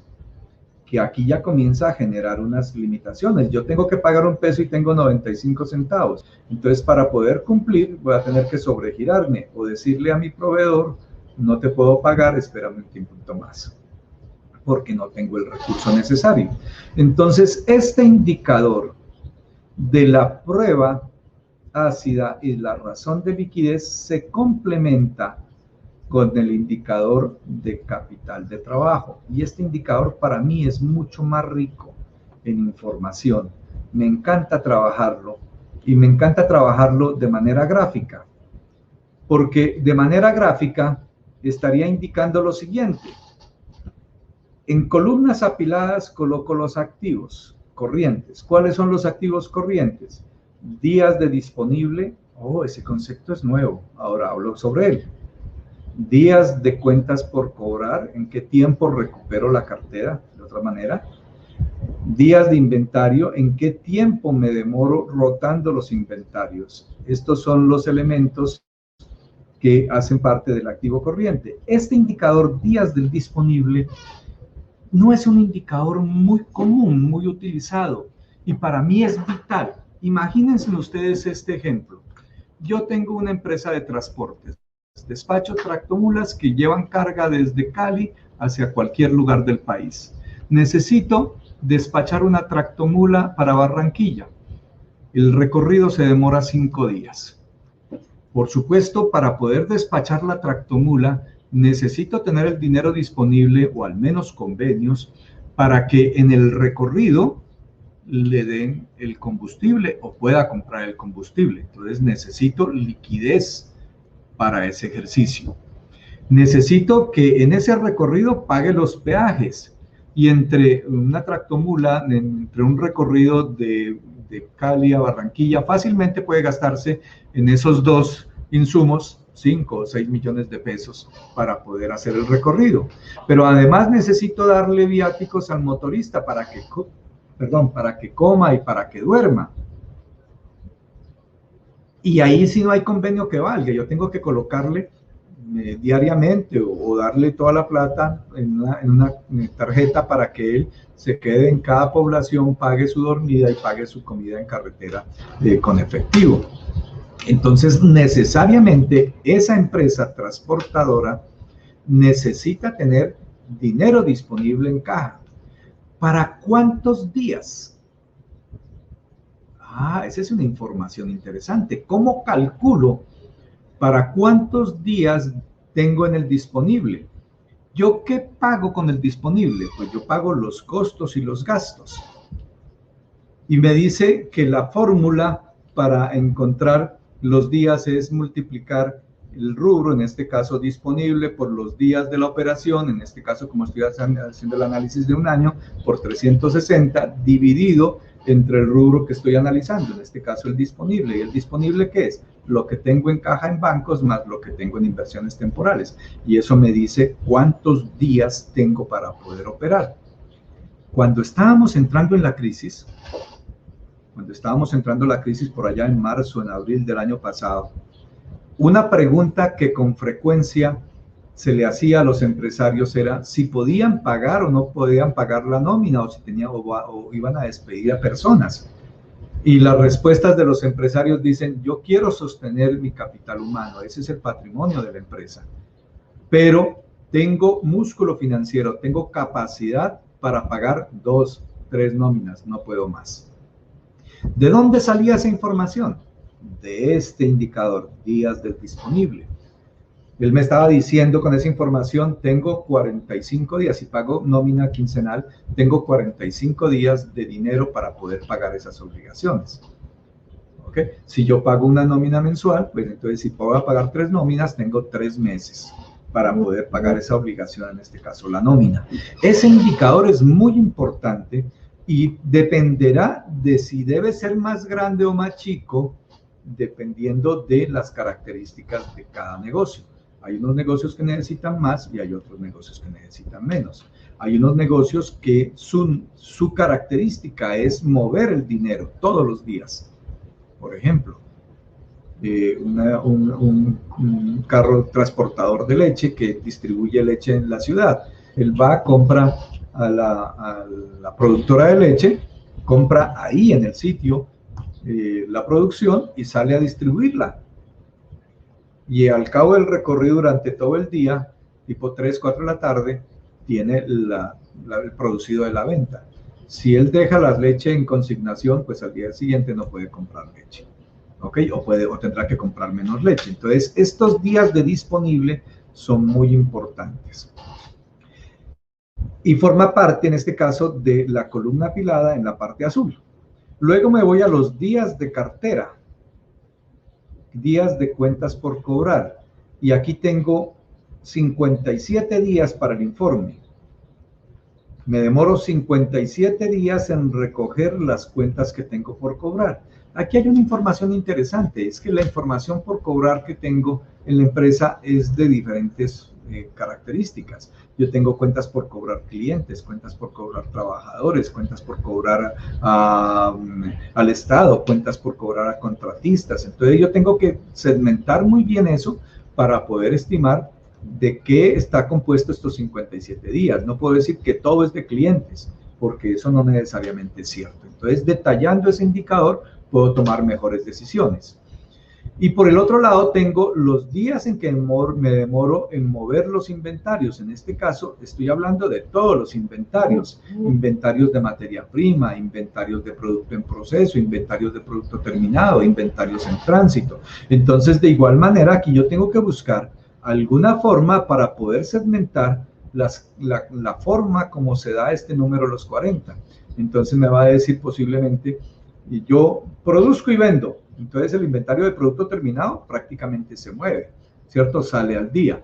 que aquí ya comienza a generar unas limitaciones. Yo tengo que pagar 1 peso y tengo 95 centavos. Entonces, para poder cumplir, voy a tener que sobregirarme o decirle a mi proveedor, no te puedo pagar, espérame un tiempo más, porque no tengo el recurso necesario. Entonces, este indicador de la prueba ácida y la razón de liquidez se complementa con el indicador de capital de trabajo. Y este indicador para mí es mucho más rico en información. Me encanta trabajarlo y me encanta trabajarlo de manera gráfica, porque de manera gráfica estaría indicando lo siguiente. En columnas apiladas coloco los activos corrientes. ¿Cuáles son los activos corrientes? Días de disponible. Oh, ese concepto es nuevo. Ahora hablo sobre él. Días de cuentas por cobrar, en qué tiempo recupero la cartera, de otra manera. Días de inventario, en qué tiempo me demoro rotando los inventarios. Estos son los elementos que hacen parte del activo corriente. Este indicador, días del disponible, no es un indicador muy común, muy utilizado, y para mí es vital. Imagínense ustedes este ejemplo. Yo tengo una empresa de transportes. Despacho tractomulas que llevan carga desde Cali hacia cualquier lugar del país. Necesito despachar una tractomula para Barranquilla. El recorrido se demora 5 días. Por supuesto, para poder despachar la tractomula, necesito tener el dinero disponible o al menos convenios para que en el recorrido le den el combustible o pueda comprar el combustible. Entonces necesito liquidez para ese ejercicio. Necesito que en ese recorrido pague los peajes y entre una tractomula, entre un recorrido de Cali a Barranquilla, fácilmente puede gastarse en esos dos insumos 5 o 6 millones de pesos para poder hacer el recorrido. Pero además necesito darle viáticos al motorista para que coma y para que duerma. Y ahí sí no hay convenio que valga. Yo tengo que colocarle diariamente o darle toda la plata en una tarjeta para que él se quede en cada población, pague su dormida y pague su comida en carretera con efectivo. Entonces, necesariamente esa empresa transportadora necesita tener dinero disponible en caja. ¿Para cuántos días? Esa es una información interesante. ¿Cómo calculo para cuántos días tengo en el disponible? ¿Yo qué pago con el disponible? Pues yo pago los costos y los gastos. Y me dice que la fórmula para encontrar los días es multiplicar el rubro, en este caso disponible, por los días de la operación, en este caso como estoy haciendo el análisis de un año, por 360, dividido entre el rubro que estoy analizando, en este caso el disponible. ¿Y el disponible qué es? Lo que tengo en caja en bancos más lo que tengo en inversiones temporales. Y eso me dice cuántos días tengo para poder operar. Cuando estábamos entrando en la crisis, por allá en marzo, en abril del año pasado, una pregunta que con frecuencia se le hacía a los empresarios era si podían pagar o no podían pagar la nómina o si tenían o iban a despedir a personas. Y las respuestas de los empresarios dicen, yo quiero sostener mi capital humano, ese es el patrimonio de la empresa, pero tengo músculo financiero, tengo capacidad para pagar 2, 3 nóminas, no puedo más. ¿De dónde salía esa información? De este indicador, días del disponible. Él me estaba diciendo con esa información, tengo 45 días, si pago nómina quincenal, tengo 45 días de dinero para poder pagar esas obligaciones. ¿Ok? ¿ok? Si yo pago una nómina mensual, pues entonces si puedo pagar 3 nóminas, tengo 3 meses para poder pagar esa obligación, en este caso la nómina. Ese indicador es muy importante y dependerá de si debe ser más grande o más chico, dependiendo de las características de cada negocio. Hay unos negocios que necesitan más y hay otros negocios que necesitan menos. Hay unos negocios que su característica es mover el dinero todos los días. Por ejemplo, un carro transportador de leche que distribuye leche en la ciudad. Él va, compra a la productora de leche, compra ahí en el sitio la producción y sale a distribuirla. Y al cabo del recorrido durante todo el día, tipo 3, 4 de la tarde, tiene el producido de la venta. Si él deja la leche en consignación, pues al día siguiente no puede comprar leche. ¿Ok? O tendrá que comprar menos leche. Entonces, estos días de disponible son muy importantes. Y forma parte, en este caso, de la columna apilada en la parte azul. Luego me voy a los días de cartera, días de cuentas por cobrar. Y aquí tengo 57 días para el informe. Me demoro 57 días en recoger las cuentas que tengo por cobrar. Aquí hay una información interesante, es que la información por cobrar que tengo en la empresa es de diferentes características. Yo tengo cuentas por cobrar clientes, cuentas por cobrar trabajadores, cuentas por cobrar al Estado, cuentas por cobrar a contratistas. Entonces yo tengo que segmentar muy bien eso para poder estimar de qué está compuesto estos 57 días. No puedo decir que todo es de clientes, porque eso no necesariamente es cierto. Entonces, detallando ese indicador, puedo tomar mejores decisiones. Y por el otro lado, tengo los días en que me demoro en mover los inventarios. En este caso, estoy hablando de todos los inventarios. Inventarios de materia prima, inventarios de producto en proceso, inventarios de producto terminado, inventarios en tránsito. Entonces, de igual manera, aquí yo tengo que buscar alguna forma para poder segmentar la forma como se da este número los 40. Entonces me va a decir posiblemente, yo produzco y vendo, entonces el inventario de producto terminado prácticamente se mueve, ¿cierto? Sale al día.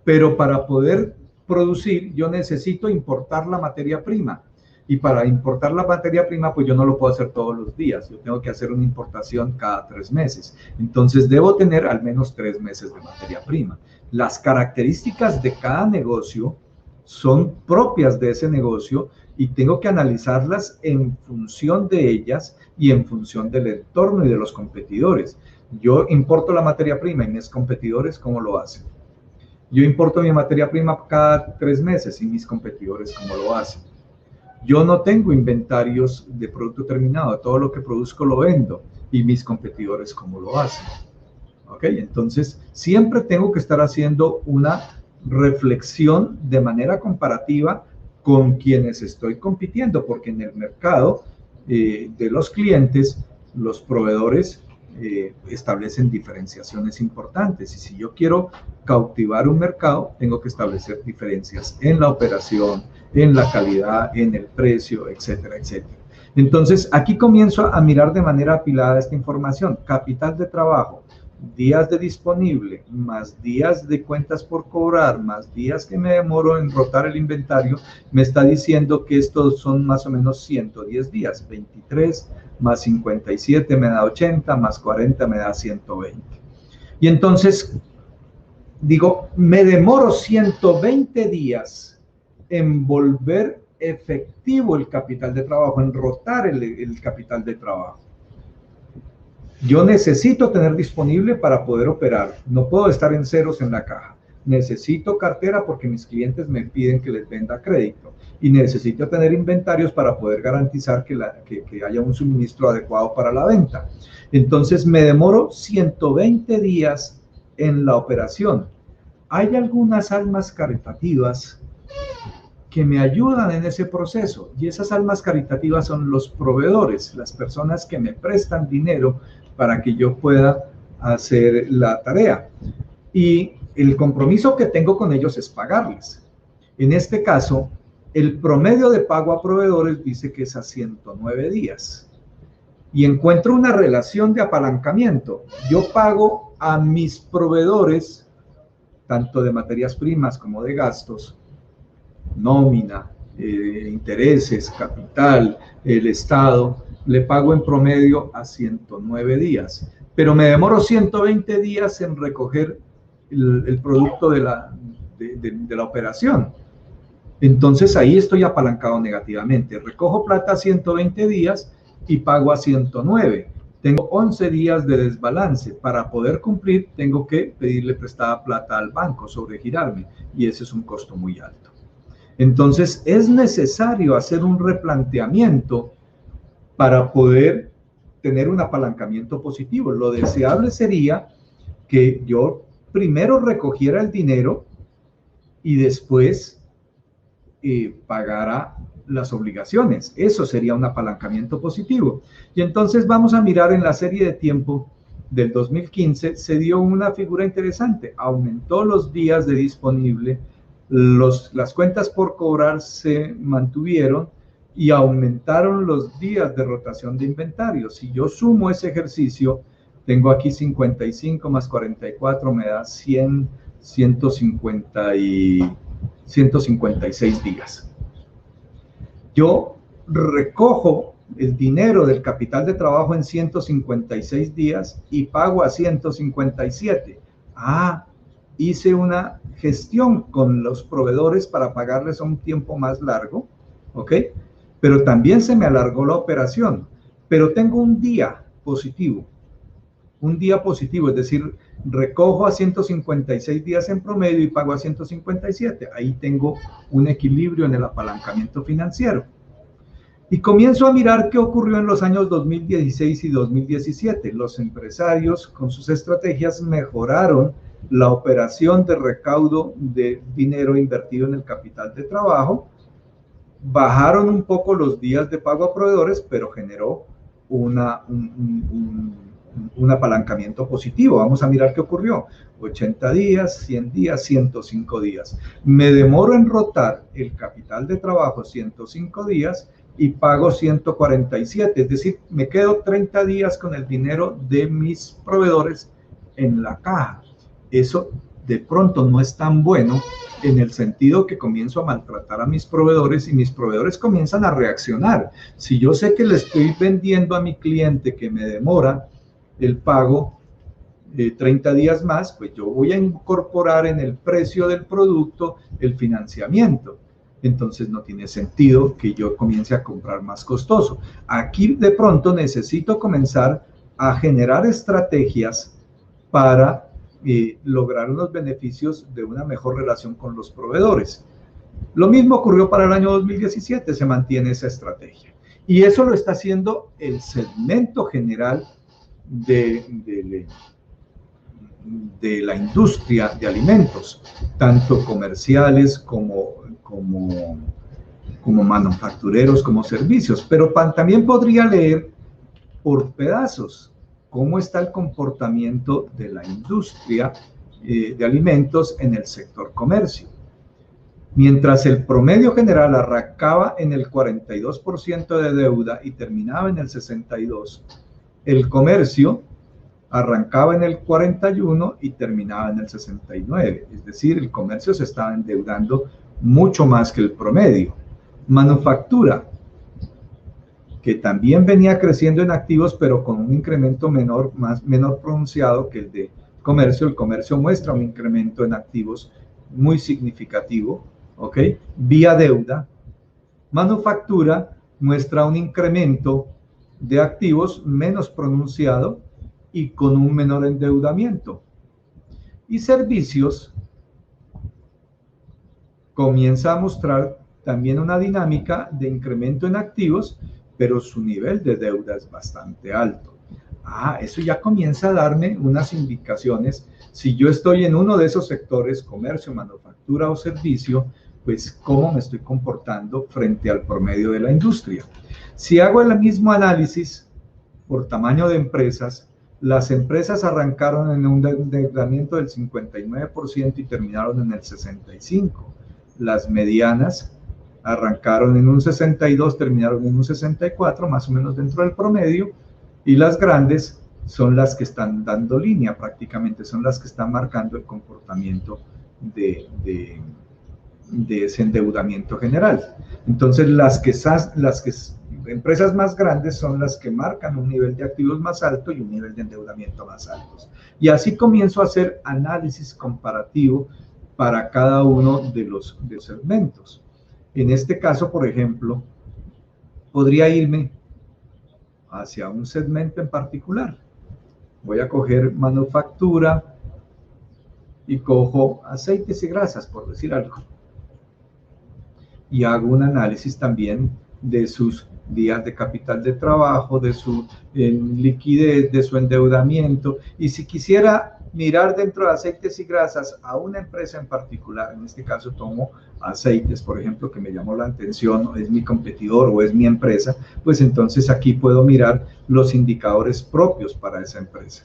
Pero para poder producir yo necesito importar la materia prima. Y para importar la materia prima, pues yo no lo puedo hacer todos los días. Yo tengo que hacer una importación cada 3 meses. Entonces, debo tener al menos 3 meses de materia prima. Las características de cada negocio son propias de ese negocio y tengo que analizarlas en función de ellas y en función del entorno y de los competidores. Yo importo la materia prima y mis competidores, ¿cómo lo hacen? Yo importo mi materia prima cada 3 meses y mis competidores, ¿cómo lo hacen? Yo no tengo inventarios de producto terminado, todo lo que produzco lo vendo y mis competidores cómo lo hacen. ¿Ok? Entonces, siempre tengo que estar haciendo una reflexión de manera comparativa con quienes estoy compitiendo, porque en el mercado de los clientes, los proveedores establecen diferenciaciones importantes y si yo quiero cautivar un mercado, tengo que establecer diferencias en la operación, en la calidad, en el precio, etcétera, etcétera. Entonces, aquí comienzo a mirar de manera apilada esta información. Capital de trabajo, días de disponible, más días de cuentas por cobrar, más días que me demoro en rotar el inventario, me está diciendo que estos son más o menos 110 días, 23 más 57 me da 80, más 40 me da 120. Y entonces, digo, me demoro 120 días en volver efectivo el capital de trabajo, en rotar el capital de trabajo. Yo necesito tener disponible para poder operar. No puedo estar en ceros en la caja. Necesito cartera porque mis clientes me piden que les venda crédito. Y necesito tener inventarios para poder garantizar que haya un suministro adecuado para la venta. Entonces me demoro 120 días en la operación. Hay algunas almas caritativas que me ayudan en ese proceso. Y esas almas caritativas son los proveedores, las personas que me prestan dinero para que yo pueda hacer la tarea. Y el compromiso que tengo con ellos es pagarles. En este caso, el promedio de pago a proveedores dice que es a 109 días. y encuentro una relación de apalancamiento. Yo pago a mis proveedores, tanto de materias primas como de gastos, nómina, intereses, capital, el Estado, le pago en promedio a 109 días, pero me demoro 120 días en recoger el producto de la operación. Entonces ahí estoy apalancado negativamente. Recojo plata a 120 días y pago a 109. Tengo 11 días de desbalance. Para poder cumplir, tengo que pedirle prestada plata al banco, sobregirarme, y ese es un costo muy alto. Entonces, es necesario hacer un replanteamiento para poder tener un apalancamiento positivo. Lo deseable sería que yo primero recogiera el dinero y después pagara las obligaciones. Eso sería un apalancamiento positivo. Y entonces vamos a mirar en la serie de tiempo del 2015, se dio una figura interesante. Aumentó los días de disponible, las cuentas por cobrar se mantuvieron y aumentaron los días de rotación de inventario. Si yo sumo ese ejercicio, tengo aquí 55 más 44, me da 100, 156 días. Yo recojo el dinero del capital de trabajo en 156 días y pago a 157. Hice una gestión con los proveedores para pagarles a un tiempo más largo, ¿ok? Pero también se me alargó la operación, pero tengo un día positivo, es decir, recojo a 156 días en promedio y pago a 157. Ahí tengo un equilibrio en el apalancamiento financiero. Y comienzo a mirar qué ocurrió en los años 2016 y 2017. Los empresarios, con sus estrategias, mejoraron la operación de recaudo de dinero invertido en el capital de trabajo, bajaron un poco los días de pago a proveedores, pero generó un apalancamiento positivo. Vamos a mirar qué ocurrió. 80 días, 100 días, 105 días. Me demoro en rotar el capital de trabajo 105 días y pago 147, es decir, me quedo 30 días con el dinero de mis proveedores en la caja. Eso de pronto no es tan bueno, en el sentido que comienzo a maltratar a mis proveedores y mis proveedores comienzan a reaccionar. Si yo sé que le estoy vendiendo a mi cliente que me demora el pago 30 días más, pues yo voy a incorporar en el precio del producto el financiamiento. Entonces no tiene sentido que yo comience a comprar más costoso. Aquí de pronto necesito comenzar a generar estrategias para lograr unos beneficios de una mejor relación con los proveedores. Lo mismo ocurrió para el año 2017, se mantiene esa estrategia. Y eso lo está haciendo el segmento general de la industria de alimentos, tanto comerciales como manufactureros, como servicios. Pero también podría leer por pedazos cómo está el comportamiento de la industria de alimentos en el sector comercio. Mientras el promedio general arrancaba en el 42% de deuda y terminaba en el 62%, el comercio arrancaba en el 41% y terminaba en el 69%. Es decir, el comercio se estaba endeudando mucho más que el promedio. Manufactura, que también venía creciendo en activos, pero con un incremento menor pronunciado que el de comercio. El comercio muestra un incremento en activos muy significativo, ¿ok? Vía deuda. Manufactura muestra un incremento de activos menos pronunciado y con un menor endeudamiento. Y servicios comienza a mostrar también una dinámica de incremento en activos, pero su nivel de deuda es bastante alto. Eso ya comienza a darme unas indicaciones. Si yo estoy en uno de esos sectores, comercio, manufactura o servicio, pues cómo me estoy comportando frente al promedio de la industria. Si hago el mismo análisis por tamaño de empresas, las empresas arrancaron en un endeudamiento del 59% y terminaron en el 65%. Las medianas arrancaron en un 62%, terminaron en un 64%, más o menos dentro del promedio. Y las grandes son las que están dando línea prácticamente, son las que están marcando el comportamiento de ese endeudamiento general. Entonces, empresas más grandes son las que marcan un nivel de activos más alto y un nivel de endeudamiento más altos. Y así comienzo a hacer análisis comparativo para cada uno de los segmentos. En este caso, por ejemplo, podría irme hacia un segmento en particular. Voy a coger manufactura y cojo aceites y grasas, por decir algo. Y hago un análisis también de sus días de capital de trabajo, de su liquidez, de su endeudamiento. Y si quisiera mirar dentro de aceites y grasas a una empresa en particular, en este caso tomo aceites, por ejemplo, que me llamó la atención, es mi competidor o es mi empresa, pues entonces aquí puedo mirar los indicadores propios para esa empresa.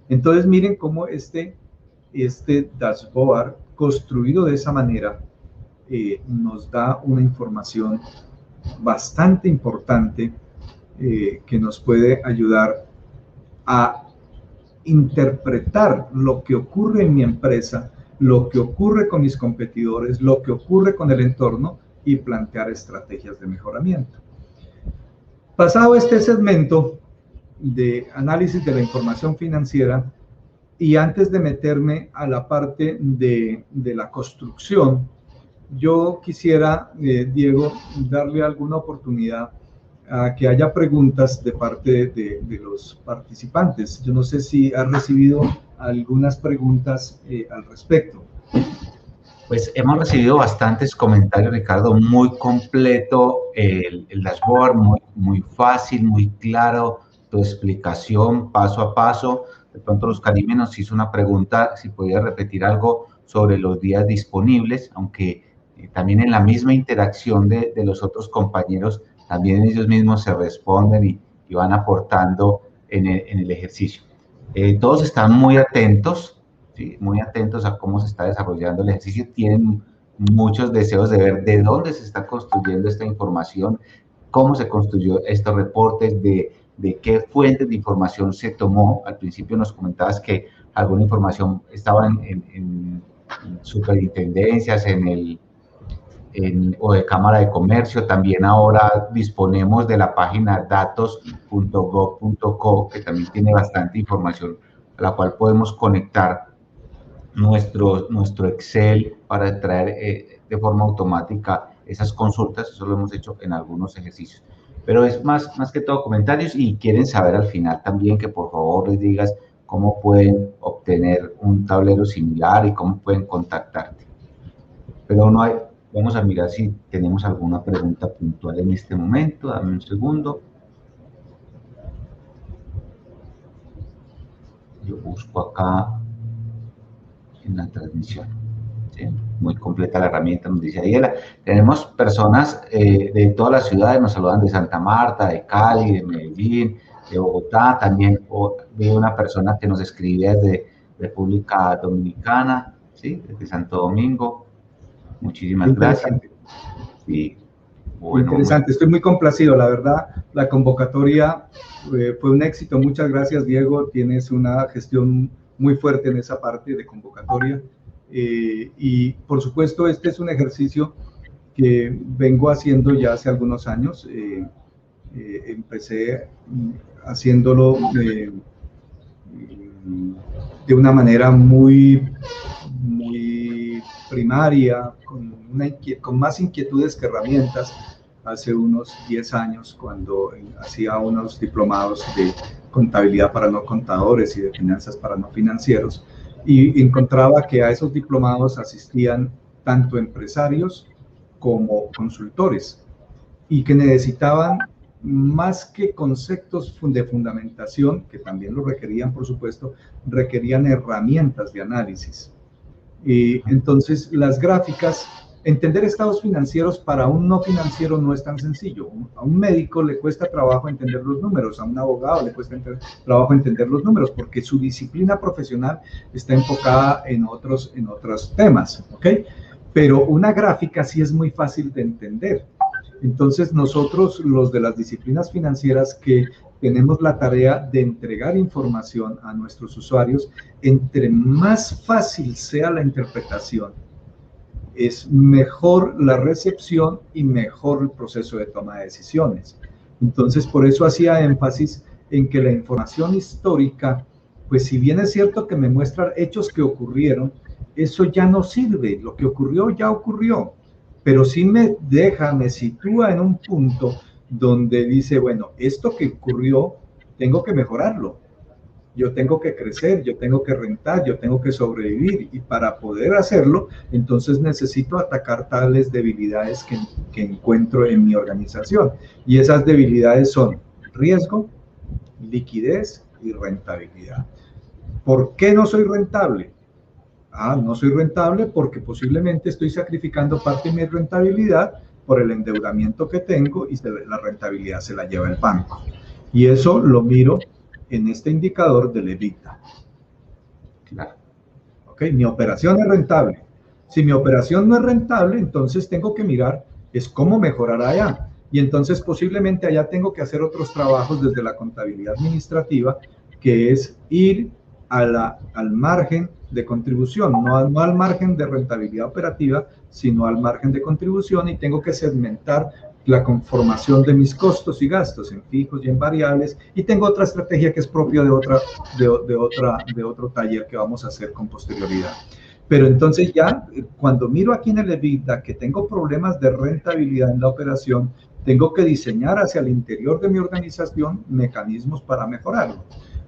Entonces miren cómo este dashboard construido de esa manera nos da una información bastante importante que nos puede ayudar a interpretar lo que ocurre en mi empresa, lo que ocurre con mis competidores, lo que ocurre con el entorno y plantear estrategias de mejoramiento. Pasado este segmento de análisis de la información financiera y antes de meterme a la parte de la construcción, yo quisiera, Diego, darle alguna oportunidad a que haya preguntas de parte de los participantes. Yo no sé si has recibido algunas preguntas al respecto. Pues hemos recibido bastantes comentarios, Ricardo, muy completo el dashboard, muy fácil, muy claro, tu explicación paso a paso. De pronto Luz Karime nos hizo una pregunta, si podía repetir algo sobre los días disponibles, aunque también en la misma interacción de los otros compañeros, también ellos mismos se responden y van aportando en el ejercicio. Todos están muy atentos, ¿sí? Muy atentos a cómo se está desarrollando el ejercicio, tienen muchos deseos de ver de dónde se está construyendo esta información, cómo se construyó estos reportes, de qué fuentes de información se tomó. Al principio nos comentabas que alguna información estaba en superintendencias, o de Cámara de Comercio. También ahora disponemos de la página datos.gov.co, que también tiene bastante información, a la cual podemos conectar nuestro Excel para traer de forma automática esas consultas. Eso lo hemos hecho en algunos ejercicios. Pero es más que todo comentarios, y quieren saber al final también que por favor les digas cómo pueden obtener un tablero similar y cómo pueden contactarte. Pero no hay... Vamos a mirar si tenemos alguna pregunta puntual en este momento. Dame un segundo. Yo busco acá en la transmisión. ¿Sí? Muy completa la herramienta, nos dice Ariela. Tenemos personas de todas las ciudades, nos saludan de Santa Marta, de Cali, de Medellín, de Bogotá. También veo una persona que nos escribe desde República Dominicana, ¿sí? Desde Santo Domingo. Muchísimas gracias. Sí, bueno, interesante, estoy muy complacido, la verdad. La convocatoria fue un éxito. Muchas gracias, Diego. Tienes una gestión muy fuerte en esa parte de convocatoria. Y por supuesto, este es un ejercicio que vengo haciendo ya hace algunos años. Empecé haciéndolo de una manera muy primaria, con más inquietudes que herramientas, hace unos 10 años, cuando hacía unos diplomados de contabilidad para no contadores y de finanzas para no financieros, y encontraba que a esos diplomados asistían tanto empresarios como consultores, y que necesitaban más que conceptos de fundamentación, que también lo requerían, por supuesto, requerían herramientas de análisis. Y entonces las gráficas, entender estados financieros para un no financiero no es tan sencillo. A un médico le cuesta trabajo entender los números, a un abogado le cuesta trabajo entender los números, porque su disciplina profesional está enfocada en otros temas, ¿ok? Pero una gráfica sí es muy fácil de entender. Entonces nosotros, los de las disciplinas financieras que tenemos la tarea de entregar información a nuestros usuarios. Entre más fácil sea la interpretación, es mejor la recepción y mejor el proceso de toma de decisiones. Entonces, por eso hacía énfasis en que la información histórica, pues si bien es cierto que me muestra hechos que ocurrieron, eso ya no sirve. Lo que ocurrió ya ocurrió, pero sí me deja, me sitúa en un punto donde dice, bueno, esto que ocurrió, tengo que mejorarlo. Yo tengo que crecer, yo tengo que rentar, yo tengo que sobrevivir, y para poder hacerlo, entonces necesito atacar tales debilidades que encuentro en mi organización. Y esas debilidades son riesgo, liquidez y rentabilidad. ¿Por qué no soy rentable? No soy rentable porque posiblemente estoy sacrificando parte de mi rentabilidad por el endeudamiento que tengo, y la rentabilidad se la lleva el banco. Y eso lo miro en este indicador del EBITDA. Claro. ¿Okay? Mi operación es rentable. Si mi operación no es rentable, entonces tengo que mirar es cómo mejorar allá. Y entonces posiblemente allá tengo que hacer otros trabajos desde la contabilidad administrativa, que es ir al margen de contribución, no al margen de rentabilidad operativa, sino al margen de contribución, y tengo que segmentar la conformación de mis costos y gastos en fijos y en variables, y tengo otra estrategia que es propia de otro taller que vamos a hacer con posterioridad. Pero entonces ya, cuando miro aquí en el EBITDA que tengo problemas de rentabilidad en la operación, tengo que diseñar hacia el interior de mi organización mecanismos para mejorarlo.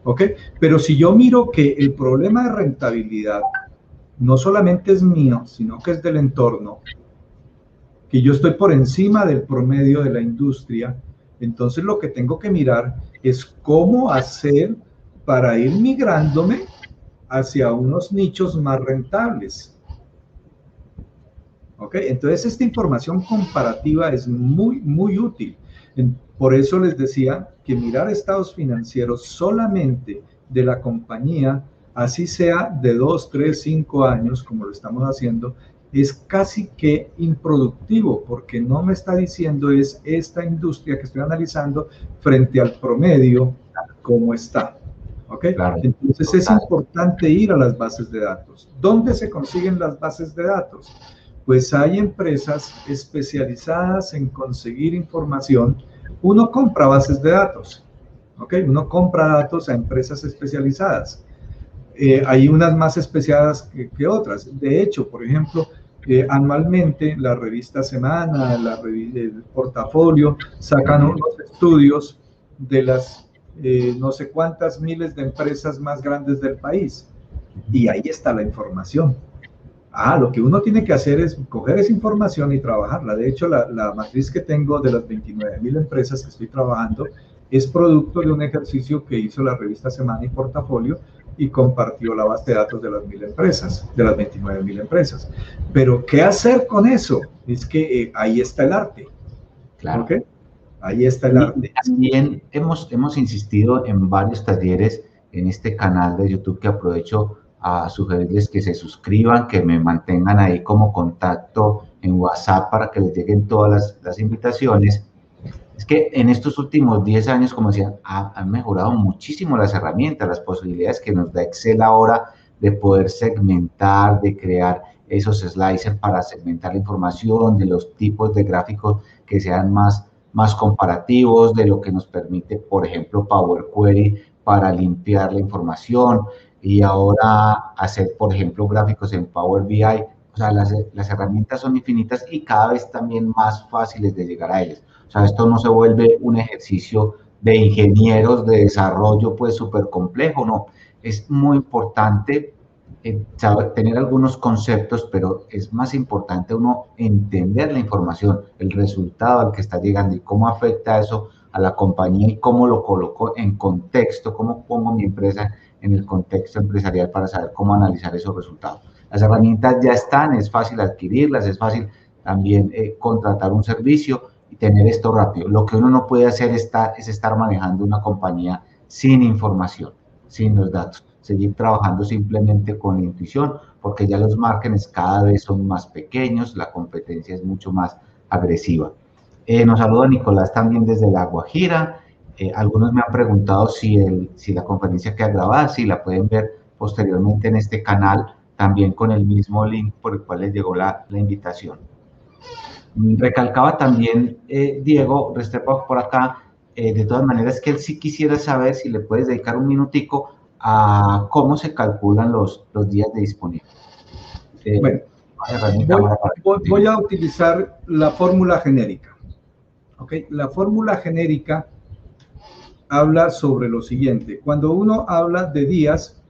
¿Ok? Pero si yo miro que el problema de rentabilidad no solamente es mío, sino que es del entorno, que yo estoy por encima del promedio de la industria, entonces lo que tengo que mirar es cómo hacer para ir migrándome hacia unos nichos más rentables. ¿Ok? Entonces esta información comparativa es muy, muy útil. Por eso les decía que mirar estados financieros solamente de la compañía, así sea de 2, 3, 5 años, como lo estamos haciendo, es casi que improductivo, porque no me está diciendo es esta industria que estoy analizando frente al promedio cómo está. ¿Ok? Claro, entonces total. es importante ir a las bases de datos. ¿Dónde se consiguen las bases de datos? Pues hay empresas especializadas en conseguir información. Uno compra bases de datos, ¿ok? Uno compra datos a empresas especializadas. Hay unas más especializadas que otras. De hecho, por ejemplo, anualmente la revista Semana, el Portafolio, sacan unos estudios de las no sé cuántas miles de empresas más grandes del país. Y ahí está la información. Lo que uno tiene que hacer es coger esa información y trabajarla. De hecho, la matriz que tengo de las 29,000 empresas que estoy trabajando es producto de un ejercicio que hizo la revista Semana y Portafolio, y compartió la base de datos de las 1,000 empresas, de las 29,000 empresas. Pero, ¿qué hacer con eso? Es que ahí está el arte. Claro. ¿Okay? Ahí está el arte. También hemos insistido en varios talleres en este canal de YouTube, que aprovecho a sugerirles que se suscriban, que me mantengan ahí como contacto en WhatsApp para que les lleguen todas las invitaciones. Es que en estos últimos 10 años, como decían, han mejorado muchísimo las herramientas, las posibilidades que nos da Excel ahora de poder segmentar, de crear esos slicers para segmentar la información, de los tipos de gráficos que sean más comparativos, de lo que nos permite, por ejemplo, Power Query para limpiar la información, y ahora hacer, por ejemplo, gráficos en Power BI. O sea, las herramientas son infinitas y cada vez también más fáciles de llegar a ellas. O sea, esto no se vuelve un ejercicio de ingenieros de desarrollo pues súper complejo, no. Es muy importante saber, tener algunos conceptos, pero es más importante uno entender la información, el resultado al que está llegando y cómo afecta eso a la compañía y cómo lo coloco en contexto, cómo pongo mi empresa en el contexto empresarial para saber cómo analizar esos resultados. Las herramientas ya están, es fácil adquirirlas, es fácil también contratar un servicio y tener esto rápido. Lo que uno no puede hacer es estar manejando una compañía sin información, sin los datos, seguir trabajando simplemente con la intuición, porque ya los márgenes cada vez son más pequeños, la competencia es mucho más agresiva. Nos saluda Nicolás también desde La Guajira. Algunos me han preguntado si la conferencia queda grabada, si la pueden ver posteriormente en este canal, también con el mismo link por el cual les llegó la invitación. Recalcaba también, Diego Restrepo por acá, de todas maneras que él sí quisiera saber si le puedes dedicar un minutico a cómo se calculan los días de disponibilidad. Bueno, voy a cerrar mi cámara para voy a utilizar la fórmula genérica. ¿Okay? La fórmula genérica habla sobre lo siguiente. Cuando uno habla de días,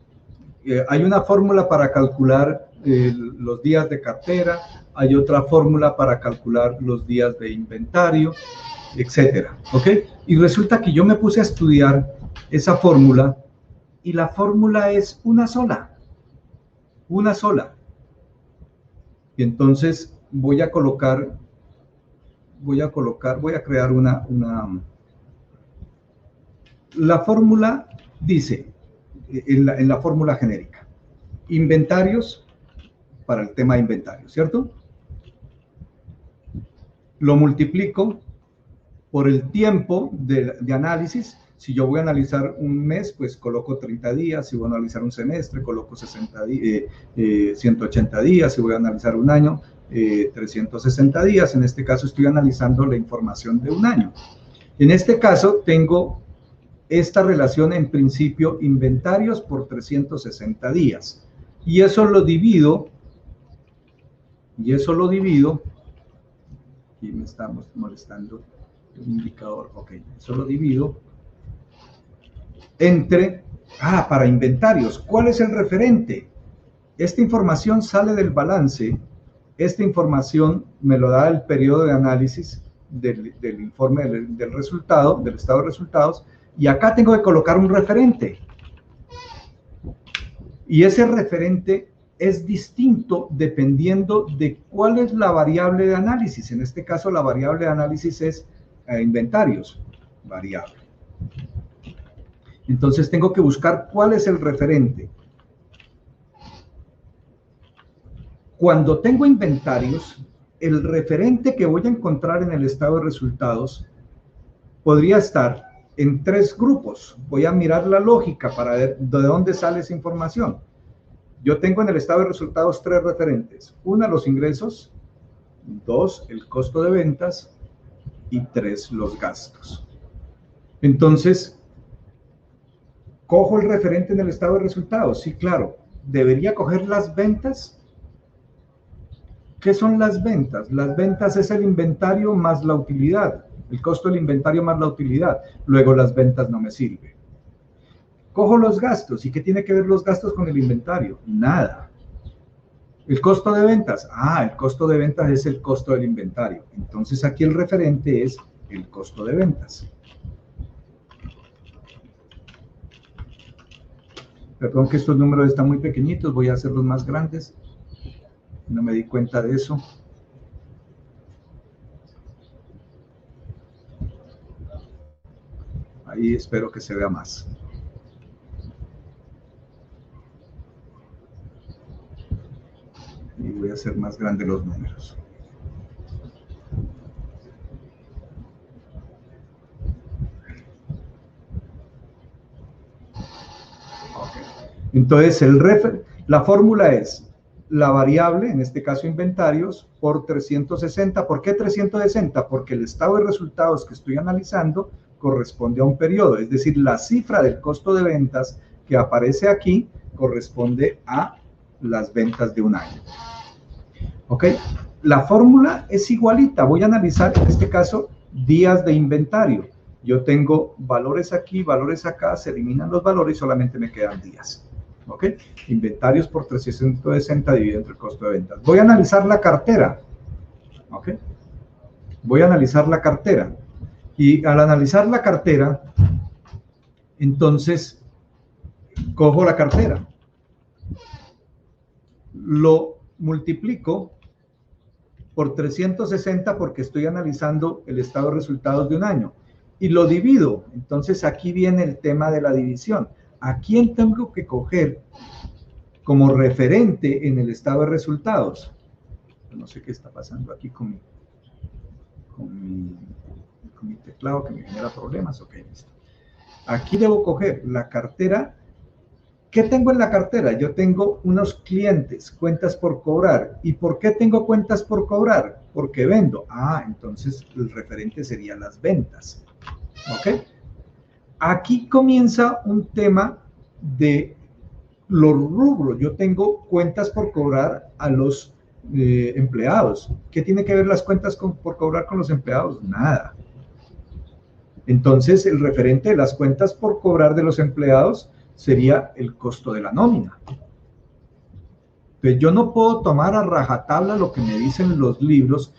hay una fórmula para calcular los días de cartera, hay otra fórmula para calcular los días de inventario, etcétera. ¿Ok? Y resulta que yo me puse a estudiar esa fórmula y la fórmula es una sola. Una sola. Y entonces voy a crear la fórmula dice, en la fórmula genérica, inventarios para el tema de inventario, ¿cierto? Lo multiplico por el tiempo de análisis. Si yo voy a analizar un mes, pues coloco 30 días. Si voy a analizar un semestre, coloco 180 días. Si voy a analizar un año, 360 días. En este caso estoy analizando la información de un año. En este caso tengo esta relación en principio inventarios por 360 días. Y eso lo divido, aquí me está molestando el indicador, ok, eso lo divido entre, para inventarios, ¿cuál es el referente? Esta información sale del balance, esta información me lo da el periodo de análisis del informe del resultado, del estado de resultados, y acá tengo que colocar un referente. Y ese referente es distinto dependiendo de cuál es la variable de análisis. En este caso, la variable de análisis es inventarios, variable. Entonces tengo que buscar cuál es el referente. Cuando tengo inventarios, el referente que voy a encontrar en el estado de resultados podría estar en 3 grupos. Voy a mirar la lógica para ver de dónde sale esa información. Yo tengo en el estado de resultados 3 referentes. 1, los ingresos. 2, el costo de ventas. Y 3, los gastos. Entonces, ¿cojo el referente en el estado de resultados? Sí, claro. ¿Debería coger las ventas? ¿Qué son las ventas? Las ventas es el inventario más la utilidad. El costo del inventario más la utilidad. Luego las ventas no me sirven. Cojo los gastos. ¿Y qué tiene que ver los gastos con el inventario? Nada. El costo de ventas. El costo de ventas es el costo del inventario. Entonces aquí el referente es el costo de ventas. Perdón que estos números están muy pequeñitos. Voy a hacerlos más grandes. No me di cuenta de eso. Ahí espero que se vea más. Y voy a hacer más grandes los números. Okay. Entonces, la fórmula es la variable, en este caso inventarios, por 360. ¿Por qué 360? Porque el estado de resultados que estoy analizando corresponde a un periodo, es decir, la cifra del costo de ventas que aparece aquí corresponde a las ventas de un año. ¿Ok? La fórmula es igualita. Voy a analizar, en este caso, días de inventario. Yo tengo valores aquí, valores acá, se eliminan los valores y solamente me quedan días. ¿Ok? Inventarios por 360 dividido entre el costo de ventas. Voy a analizar la cartera. ¿Ok? Voy a analizar la cartera. Y al analizar la cartera, entonces, cojo la cartera. Lo multiplico por 360 porque estoy analizando el estado de resultados de un año. Y lo divido. Entonces aquí viene el tema de la división. ¿A quién tengo que coger como referente en el estado de resultados? No sé qué está pasando aquí con mi teclado que me genera problemas. Ok, listo. Aquí debo coger la cartera. ¿Qué tengo en la cartera? Yo tengo unos clientes, cuentas por cobrar. ¿Y por qué tengo cuentas por cobrar? Porque vendo. Ah, entonces el referente sería las ventas. ¿Ok? Aquí comienza un tema de los rubros. Yo tengo cuentas por cobrar a los empleados. ¿Qué tiene que ver las cuentas por cobrar con los empleados? Nada. Entonces, el referente de las cuentas por cobrar de los empleados sería el costo de la nómina. Entonces, yo no puedo tomar a rajatabla lo que me dicen los libros,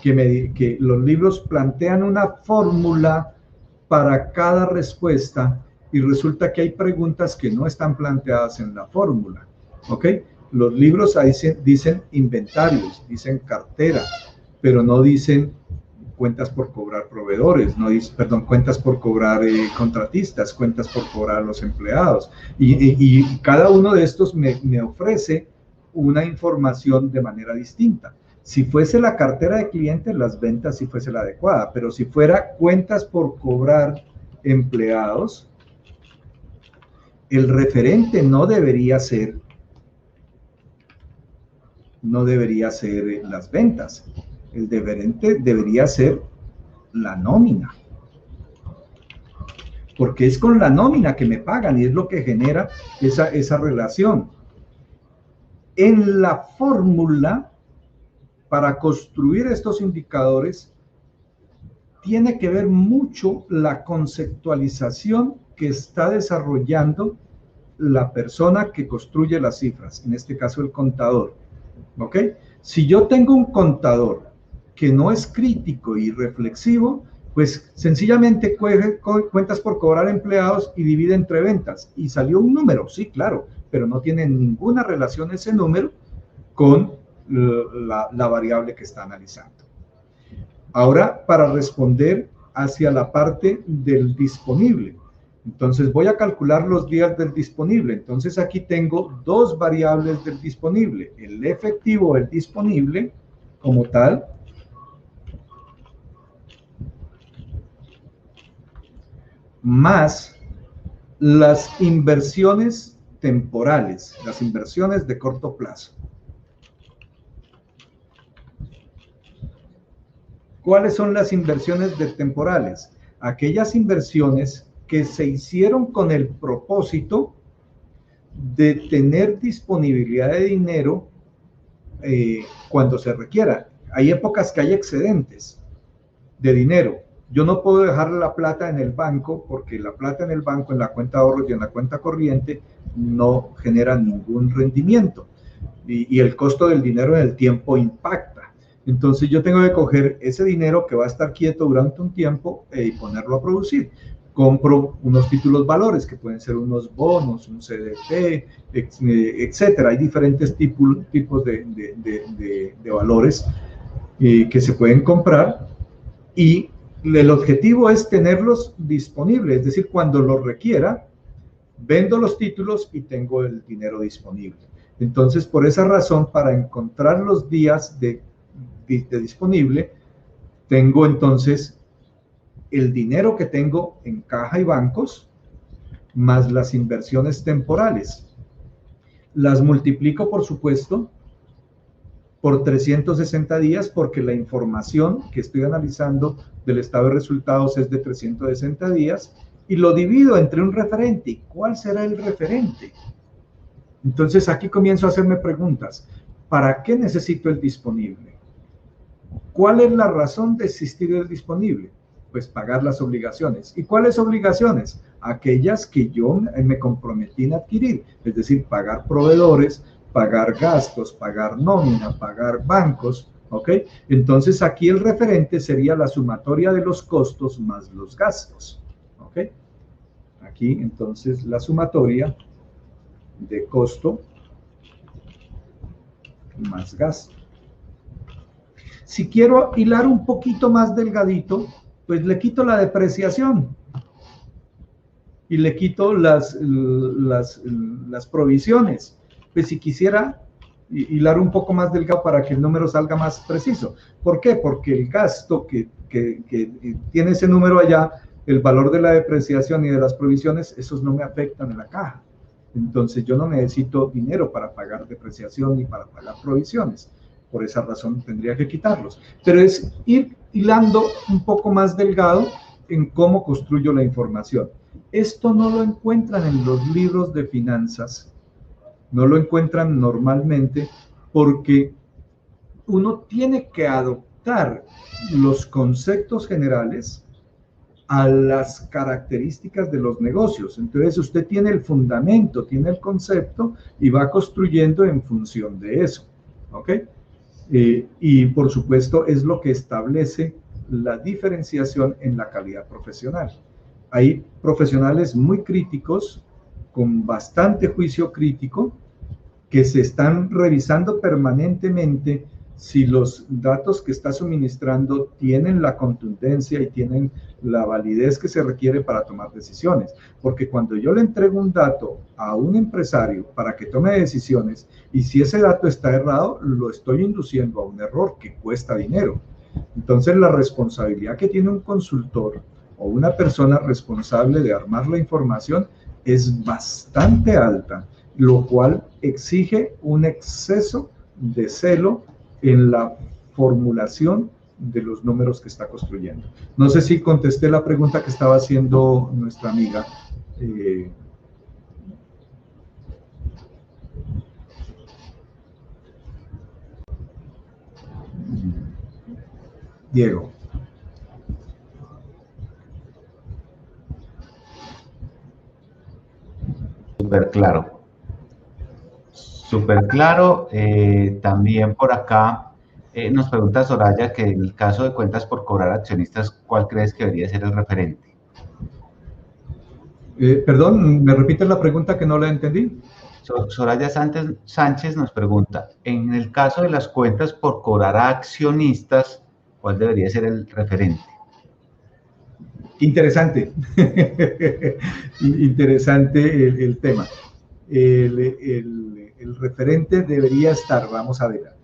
que los libros plantean una fórmula para cada respuesta y resulta que hay preguntas que no están planteadas en la fórmula. ¿Ok? Los libros ahí dicen inventarios, dicen cartera, pero no dicen cuentas por cobrar proveedores, no dice, perdón, cuentas por cobrar contratistas, cuentas por cobrar a los empleados. Y cada uno de estos me ofrece una información de manera distinta. Si fuese la cartera de clientes, las ventas sí fuese la adecuada, pero si fuera cuentas por cobrar empleados, el referente no debería ser las ventas. El referente debería ser la nómina. Porque es con la nómina que me pagan y es lo que genera esa relación. En la fórmula, para construir estos indicadores, tiene que ver mucho la conceptualización que está desarrollando la persona que construye las cifras, en este caso el contador. ¿Ok? Si yo tengo un contador que no es crítico y reflexivo, pues sencillamente coge cuentas por cobrar empleados y divide entre ventas. Y salió un número, sí, claro, pero no tiene ninguna relación ese número con la variable que está analizando. Ahora, para responder hacia la parte del disponible. Entonces, voy a calcular los días del disponible. Entonces, aquí tengo dos variables del disponible. El efectivo del disponible, como tal, más las inversiones temporales, las inversiones de corto plazo. ¿Cuáles son las inversiones de temporales? Aquellas inversiones que se hicieron con el propósito de tener disponibilidad de dinero cuando se requiera. Hay épocas que hay excedentes de dinero. Yo no puedo dejar la plata en el banco porque la plata en el banco, en la cuenta de ahorros y en la cuenta corriente no genera ningún rendimiento y el costo del dinero en el tiempo impacta. Entonces yo tengo que coger ese dinero que va a estar quieto durante un tiempo y ponerlo a producir. Compro unos títulos valores que pueden ser unos bonos, un CDT, etcétera. Hay diferentes tipos de valores que se pueden comprar y el objetivo es tenerlos disponibles, es decir, cuando los requiera, vendo los títulos y tengo el dinero disponible. Entonces, por esa razón, para encontrar los días de disponible, tengo entonces el dinero que tengo en caja y bancos, más las inversiones temporales. Las multiplico, por supuesto, por 360 días, porque la información que estoy analizando del estado de resultados es de 360 días, y lo divido entre un referente. ¿Cuál será el referente? Entonces aquí comienzo a hacerme preguntas. ¿Para qué necesito el disponible? ¿Cuál es la razón de existir el disponible? Pues pagar las obligaciones. ¿Y cuáles obligaciones? Aquellas que yo me comprometí en adquirir, es decir, pagar proveedores, pagar gastos, pagar nómina, pagar bancos, ¿ok? Entonces aquí el referente sería la sumatoria de los costos más los gastos, ¿ok? Aquí entonces la sumatoria de costo más gasto. Si quiero hilar un poquito más delgadito, pues le quito la depreciación y le quito las provisiones. Pues si quisiera hilar un poco más delgado para que el número salga más preciso. ¿Por qué? Porque el gasto que tiene ese número allá el valor de la depreciación y de las provisiones, esos no me afectan en la caja. Entonces yo no necesito dinero para pagar depreciación ni para pagar provisiones. Por esa razón tendría que quitarlos. Pero es ir hilando un poco más delgado en cómo construyo la información. Esto no lo encuentran en los libros de finanzas, no lo encuentran normalmente porque uno tiene que adoptar los conceptos generales a las características de los negocios. Entonces usted tiene el fundamento, tiene el concepto y va construyendo en función de eso. ¿Ok? Y por supuesto es lo que establece la diferenciación en la calidad profesional. Hay profesionales muy críticos, con bastante juicio crítico, que se están revisando permanentemente si los datos que está suministrando tienen la contundencia y tienen la validez que se requiere para tomar decisiones. Porque cuando yo le entrego un dato a un empresario para que tome decisiones, y si ese dato está errado, lo estoy induciendo a un error que cuesta dinero. Entonces, la responsabilidad que tiene un consultor o una persona responsable de armar la información es bastante alta, lo cual exige un exceso de celo en la formulación de los números que está construyendo. No sé si contesté la pregunta que estaba haciendo nuestra amiga. Diego. Súper claro. Súper claro. También por acá nos pregunta Soraya que en el caso de cuentas por cobrar a accionistas, ¿cuál crees que debería ser el referente? Perdón, ¿me repites la pregunta que no la entendí? Soraya Sánchez nos pregunta, en el caso de las cuentas por cobrar a accionistas, ¿cuál debería ser el referente? Interesante, interesante el tema. El referente debería estar, vamos a ver,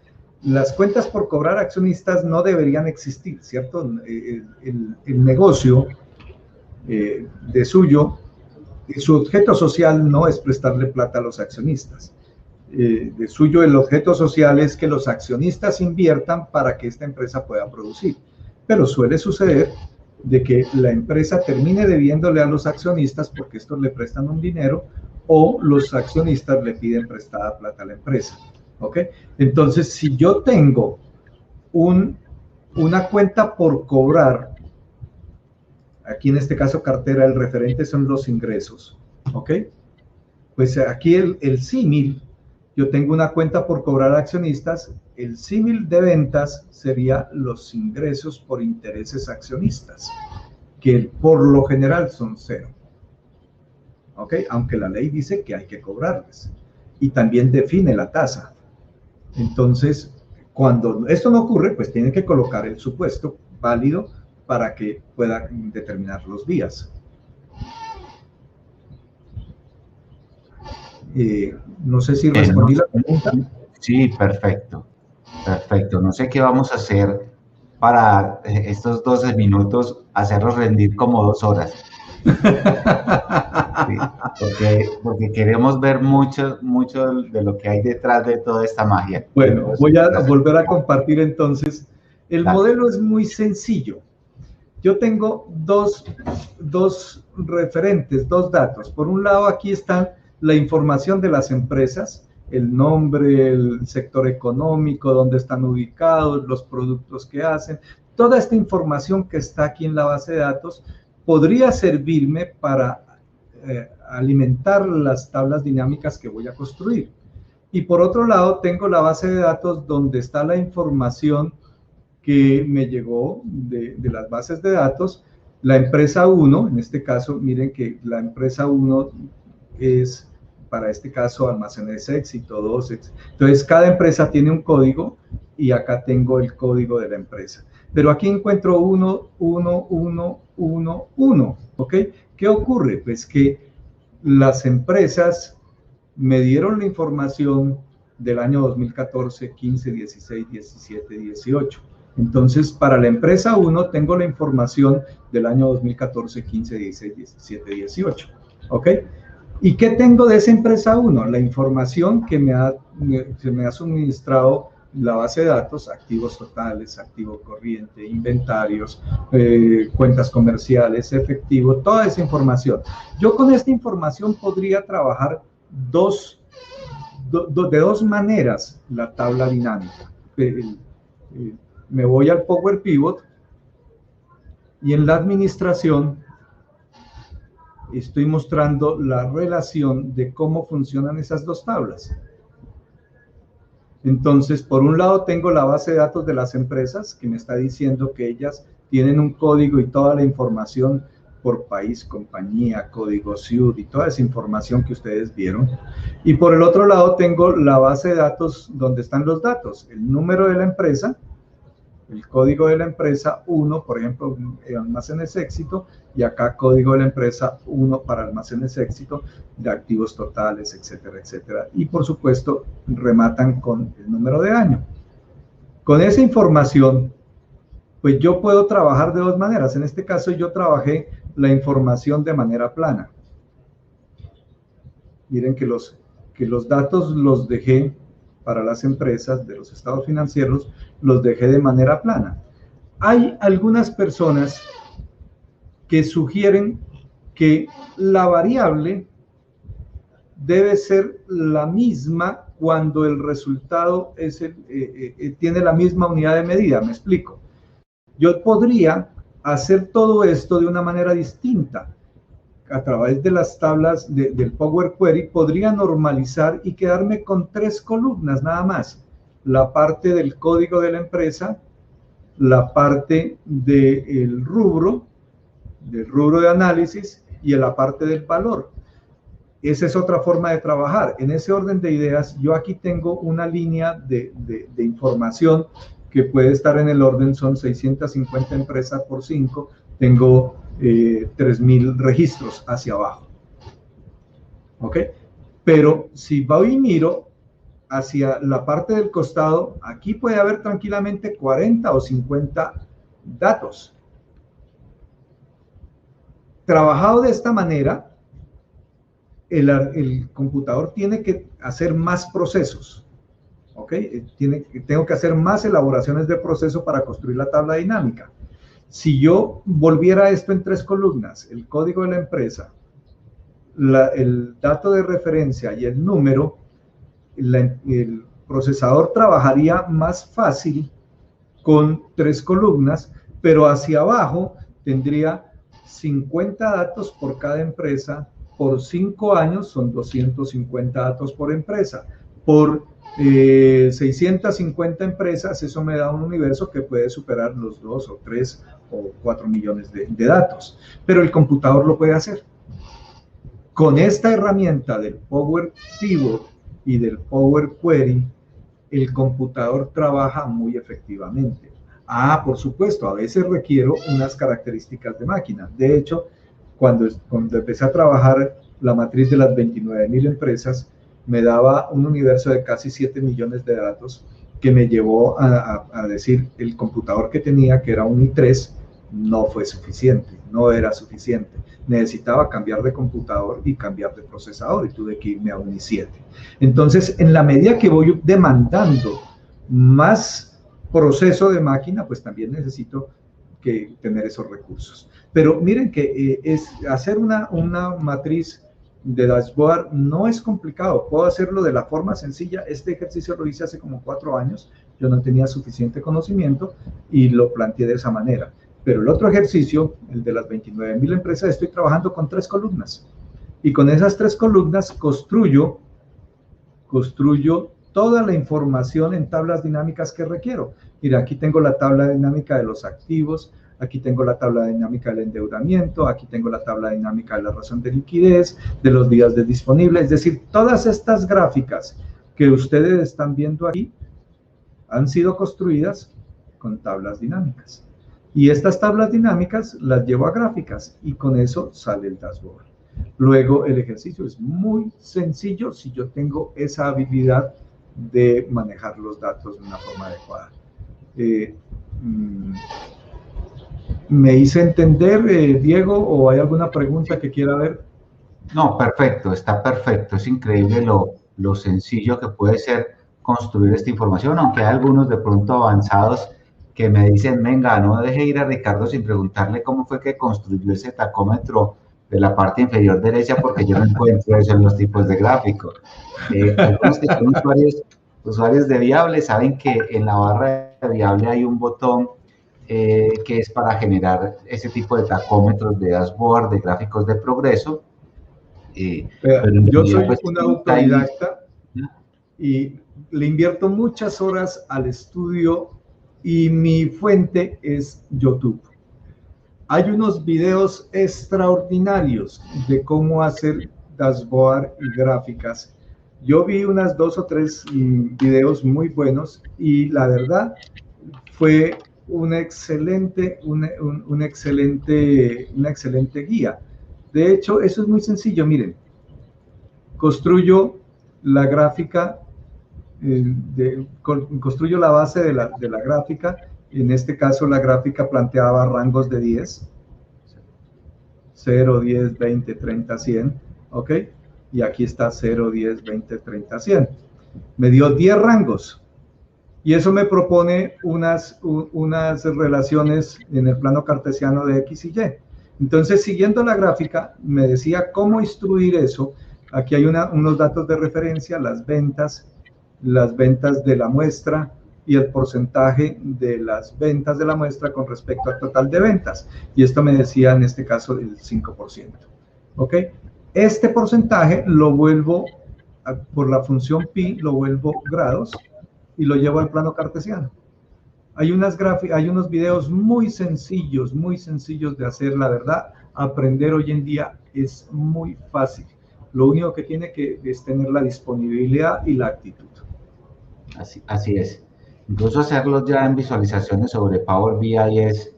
las cuentas por cobrar accionistas no deberían existir, ¿cierto? El negocio de suyo, su objeto social no es prestarle plata a los accionistas. De suyo el objeto social es que los accionistas inviertan para que esta empresa pueda producir. Pero suele suceder de que la empresa termine debiéndole a los accionistas porque estos le prestan un dinero o los accionistas le piden prestada plata a la empresa. ¿Ok? Entonces, si yo tengo una cuenta por cobrar, aquí en este caso cartera, el referente son los ingresos. ¿Ok? Pues aquí el símil, yo tengo una cuenta por cobrar a accionistas, el símil de ventas sería los ingresos por intereses accionistas, que por lo general son 0. ¿Ok? Aunque la ley dice que hay que cobrarles. Y también define la tasa. Entonces, cuando esto no ocurre, pues tienen que colocar el supuesto válido para que pueda determinar los días. No sé si respondí la pregunta. Sí, perfecto. Perfecto. No sé qué vamos a hacer para estos 12 minutos, hacerlos rendir como 2 horas. Sí, porque queremos ver mucho de lo que hay detrás de toda esta magia. Bueno, voy a volver a compartir entonces. El modelo es muy sencillo. Yo tengo dos referentes, dos datos. Por un lado, aquí están la información de las empresas, el nombre, el sector económico, dónde están ubicados, los productos que hacen. Toda esta información que está aquí en la base de datos podría servirme para alimentar las tablas dinámicas que voy a construir. Y por otro lado, tengo la base de datos donde está la información que me llegó de las bases de datos. La empresa 1, en este caso, miren que la empresa 1 es, para este caso, Almacenes Éxito, 2. Entonces, cada empresa tiene un código y acá tengo el código de la empresa. Pero aquí encuentro 1, 1, 1, 1, 1, ¿ok? ¿Qué ocurre? Pues que las empresas me dieron la información del año 2014, 15, 16, 17, 18. Entonces, para la empresa 1 tengo la información del año 2014, 15, 16, 17, 18. ¿Ok? ¿Y qué tengo de esa empresa 1? La información que se me ha suministrado la base de datos, activos totales, activo corriente, inventarios, cuentas comerciales, efectivo, toda esa información. Yo con esta información podría trabajar de dos maneras la tabla dinámica. Me voy al Power Pivot y en la administración estoy mostrando la relación de cómo funcionan esas dos tablas. Entonces, por un lado tengo la base de datos de las empresas, que me está diciendo que ellas tienen un código y toda la información por país, compañía, código CIUD y toda esa información que ustedes vieron. Y por el otro lado tengo la base de datos donde están los datos, el número de la empresa, el código de la empresa 1, por ejemplo, almacenes éxito, y acá código de la empresa 1 para almacenes éxito, de activos totales, etcétera, etcétera. Y por supuesto, rematan con el número de año. Con esa información, pues yo puedo trabajar de dos maneras. En este caso yo trabajé la información de manera plana. Miren que los datos los dejé para las empresas de los estados financieros, los dejé de manera plana. Hay algunas personas que sugieren que la variable debe ser la misma cuando el resultado es tiene la misma unidad de medida. Me explico. Yo podría hacer todo esto de una manera distinta. A través de las tablas del Power Query podría normalizar y quedarme con 3 columnas nada más. La parte del código de la empresa, la parte del rubro de análisis y la parte del valor. Esa es otra forma de trabajar. En ese orden de ideas, yo aquí tengo una línea de información que puede estar en el orden, son 650 empresas por 5, tengo 3.000 registros hacia abajo. ¿Ok? Pero si voy y miro hacia la parte del costado, aquí puede haber tranquilamente 40 o 50 datos. Trabajado de esta manera, el computador tiene que hacer más procesos. ¿Ok? Tengo que hacer más elaboraciones de proceso para construir la tabla dinámica. Si yo volviera esto en 3 columnas, el código de la empresa, el dato de referencia y el número, el procesador trabajaría más fácil con 3 columnas, pero hacia abajo tendría 50 datos por cada empresa, por 5 años son 250 datos por empresa, por 650 empresas, eso me da un universo que puede superar los 2 o 3 o 4 millones de datos, pero el computador lo puede hacer. Con esta herramienta del Power Pivot y del Power Query, el computador trabaja muy efectivamente. Por supuesto, a veces requiero unas características de máquina. De hecho, cuando empecé a trabajar la matriz de las 29.000 empresas, me daba un universo de casi 7 millones de datos que me llevó a decir el computador que tenía, que era un i3, no fue suficiente, no era suficiente. Necesitaba cambiar de computador y cambiar de procesador y tuve que irme a un i7. Entonces, en la medida que voy demandando más proceso de máquina, pues también necesito tener esos recursos. Pero miren que hacer una matriz de dashboard no es complicado, puedo hacerlo de la forma sencilla. Este ejercicio lo hice hace como 4 años, yo no tenía suficiente conocimiento y lo planteé de esa manera. Pero el otro ejercicio, el de las 29.000 empresas, estoy trabajando con 3 columnas. Y con esas 3 columnas construyo toda la información en tablas dinámicas que requiero. Mira, aquí tengo la tabla dinámica de los activos, aquí tengo la tabla dinámica del endeudamiento, aquí tengo la tabla dinámica de la razón de liquidez, de los días de disponible. Es decir, todas estas gráficas que ustedes están viendo aquí han sido construidas con tablas dinámicas. Y estas tablas dinámicas las llevo a gráficas y con eso sale el dashboard. Luego el ejercicio es muy sencillo si yo tengo esa habilidad de manejar los datos de una forma adecuada. ¿Me hice entender, Diego, o hay alguna pregunta que quiera ver? No, perfecto, está perfecto. Es increíble lo sencillo que puede ser construir esta información, aunque hay algunos de pronto avanzados que me dicen, venga, no deje ir a Ricardo sin preguntarle cómo fue que construyó ese tacómetro de la parte inferior derecha, porque yo no encuentro eso en los tipos de gráfico. Algunos que son usuarios de Viable saben que en la barra de Viable hay un botón que es para generar ese tipo de tacómetros de dashboard, de gráficos de progreso. Pero en Yo realidad, soy pues, un está ahí. autodidacta y le invierto muchas horas al estudio y mi fuente es YouTube. Hay unos videos extraordinarios de cómo hacer dashboard y gráficas. Yo vi unas 2 o 3 videos muy buenos y la verdad fue una excelente guía. De hecho, eso es muy sencillo. Miren, construyo la gráfica, construyo la base de la gráfica. En este caso, la gráfica planteaba rangos de 10, 0, 10, 20, 30, 100, ¿ok? Y aquí está 0, 10, 20, 30, 100. Me dio 10 rangos y eso me propone unas relaciones en el plano cartesiano de X y Y. Entonces, siguiendo la gráfica, me decía cómo instruir eso. Aquí hay unos datos de referencia, las ventas de la muestra y el porcentaje de las ventas de la muestra con respecto al total de ventas. Y esto me decía en este caso el 5%. ¿Ok? Este porcentaje lo vuelvo, por la función pi, lo vuelvo grados y lo llevo al plano cartesiano. Hay unos videos muy sencillos de hacer, la verdad. Aprender hoy en día es muy fácil. Lo único que tiene que es tener la disponibilidad y la actitud. Así es. Incluso hacerlo ya en visualizaciones sobre Power BI es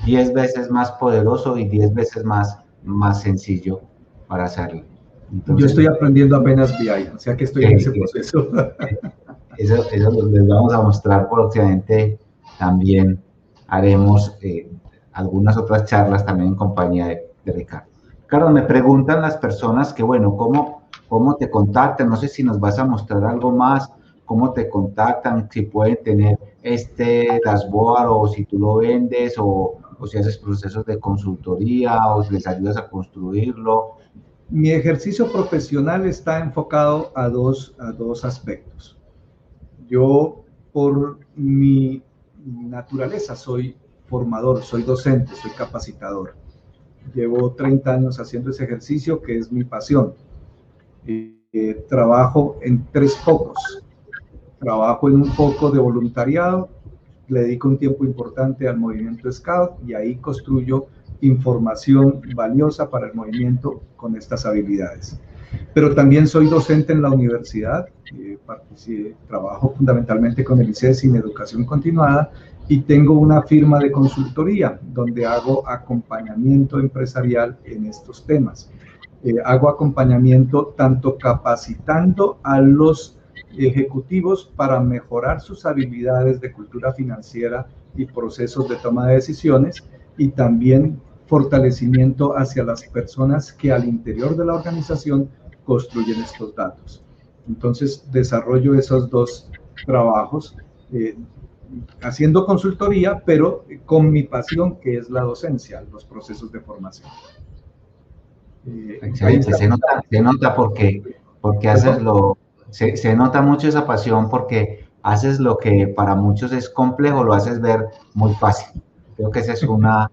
10 veces más poderoso y 10 veces más sencillo para hacerlo. Entonces, yo estoy aprendiendo apenas BI, o sea que estoy en ese proceso. Eso les vamos a mostrar próximamente. También haremos algunas otras charlas también en compañía de Ricardo. Ricardo, me preguntan las personas que, bueno, ¿cómo te contactan? No sé si nos vas a mostrar algo más, cómo te contactan, si pueden tener este dashboard o si tú lo vendes o si haces procesos de consultoría o si les ayudas a construirlo. Mi ejercicio profesional está enfocado a dos aspectos. Yo, por mi naturaleza, soy formador, soy docente, soy capacitador. Llevo 30 años haciendo ese ejercicio que es mi pasión. Trabajo en 3 focos. Trabajo en un foco de voluntariado, le dedico un tiempo importante al movimiento Scout y ahí construyo información valiosa para el movimiento con estas habilidades. Pero también soy docente en la universidad, trabajo fundamentalmente con el ICESI en educación continuada y tengo una firma de consultoría donde hago acompañamiento empresarial en estos temas. Hago acompañamiento tanto capacitando a los ejecutivos para mejorar sus habilidades de cultura financiera y procesos de toma de decisiones y también fortalecimiento hacia las personas que al interior de la organización construyen estos datos. Entonces, desarrollo esos 2 trabajos, haciendo consultoría, pero con mi pasión, que es la docencia, los procesos de formación. Excelente, se nota porque haces se nota mucho esa pasión porque haces lo que para muchos es complejo, lo haces ver muy fácil. Creo que esa es una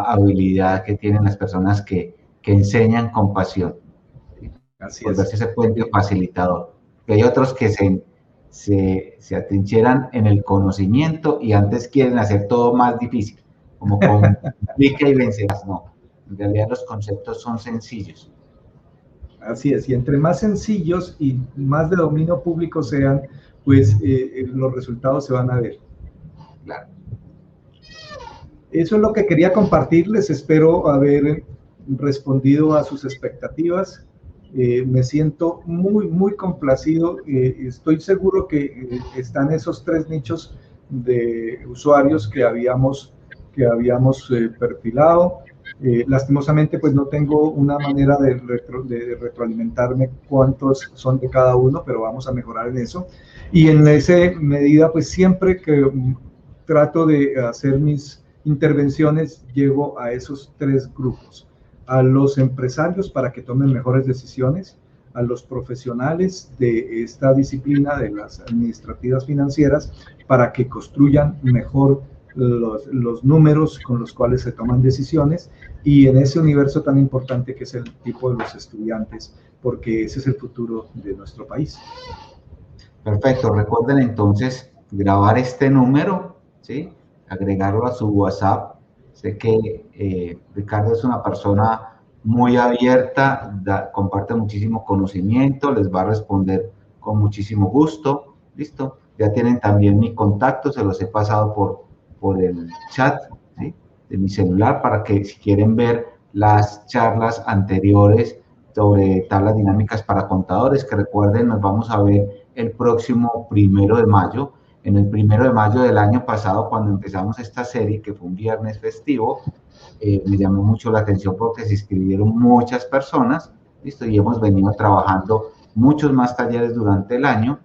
habilidad que tienen las personas que enseñan con pasión. Así volverse es. ese puente facilitador. Que hay otros que se atrincheran en el conocimiento y antes quieren hacer todo más difícil, como complica y vencerás. No, en realidad los conceptos son sencillos. Así es, y entre más sencillos y más de dominio público sean, pues los resultados se van a ver. Claro. Eso es lo que quería compartirles, espero haber respondido a sus expectativas. Me siento muy complacido, estoy seguro que están esos 3 nichos de usuarios que habíamos perfilado. Lastimosamente, pues no tengo una manera de retroalimentarme cuántos son de cada uno, pero vamos a mejorar en eso. Y en esa medida, pues siempre que trato de hacer mis intervenciones, llego a esos tres grupos: a los empresarios para que tomen mejores decisiones, a los profesionales de esta disciplina de las administrativas financieras para que construyan mejor los números con los cuales se toman decisiones, y en ese universo tan importante que es el tipo de los estudiantes, porque ese es el futuro de nuestro país. Perfecto, recuerden entonces grabar este número, ¿sí? Agregarlo a su WhatsApp. Sé que Ricardo es una persona muy abierta, comparte muchísimo conocimiento, les va a responder con muchísimo gusto. ¿Listo? Ya tienen también mi contacto, se los he pasado por el chat, ¿sí? De mi celular, para que si quieren ver las charlas anteriores sobre tablas dinámicas para contadores, que recuerden, nos vamos a ver el próximo 1 de mayo. En el 1 de mayo del año pasado, cuando empezamos esta serie, que fue un viernes festivo, me llamó mucho la atención porque se inscribieron muchas personas, ¿listo? Y hemos venido trabajando muchos más talleres durante el año,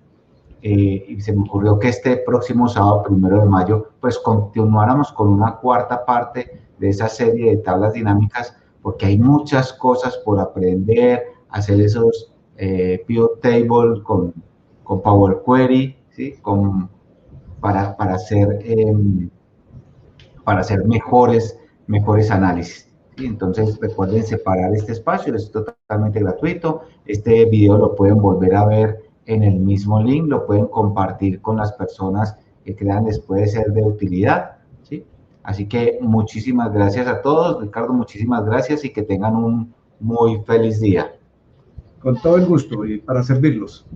y se me ocurrió que este próximo sábado, 1 de mayo, pues continuáramos con una cuarta parte de esa serie de tablas dinámicas, porque hay muchas cosas por aprender, hacer esos pivot table con Power Query, ¿sí? Para hacer mejores análisis, ¿sí? Entonces recuerden separar este espacio, es totalmente gratuito. Este video lo pueden volver a ver en el mismo link, lo pueden compartir con las personas que crean les puede ser de utilidad, ¿sí? Así que muchísimas gracias a todos. Ricardo, muchísimas gracias y que tengan un muy feliz día. Con todo el gusto y para servirlos.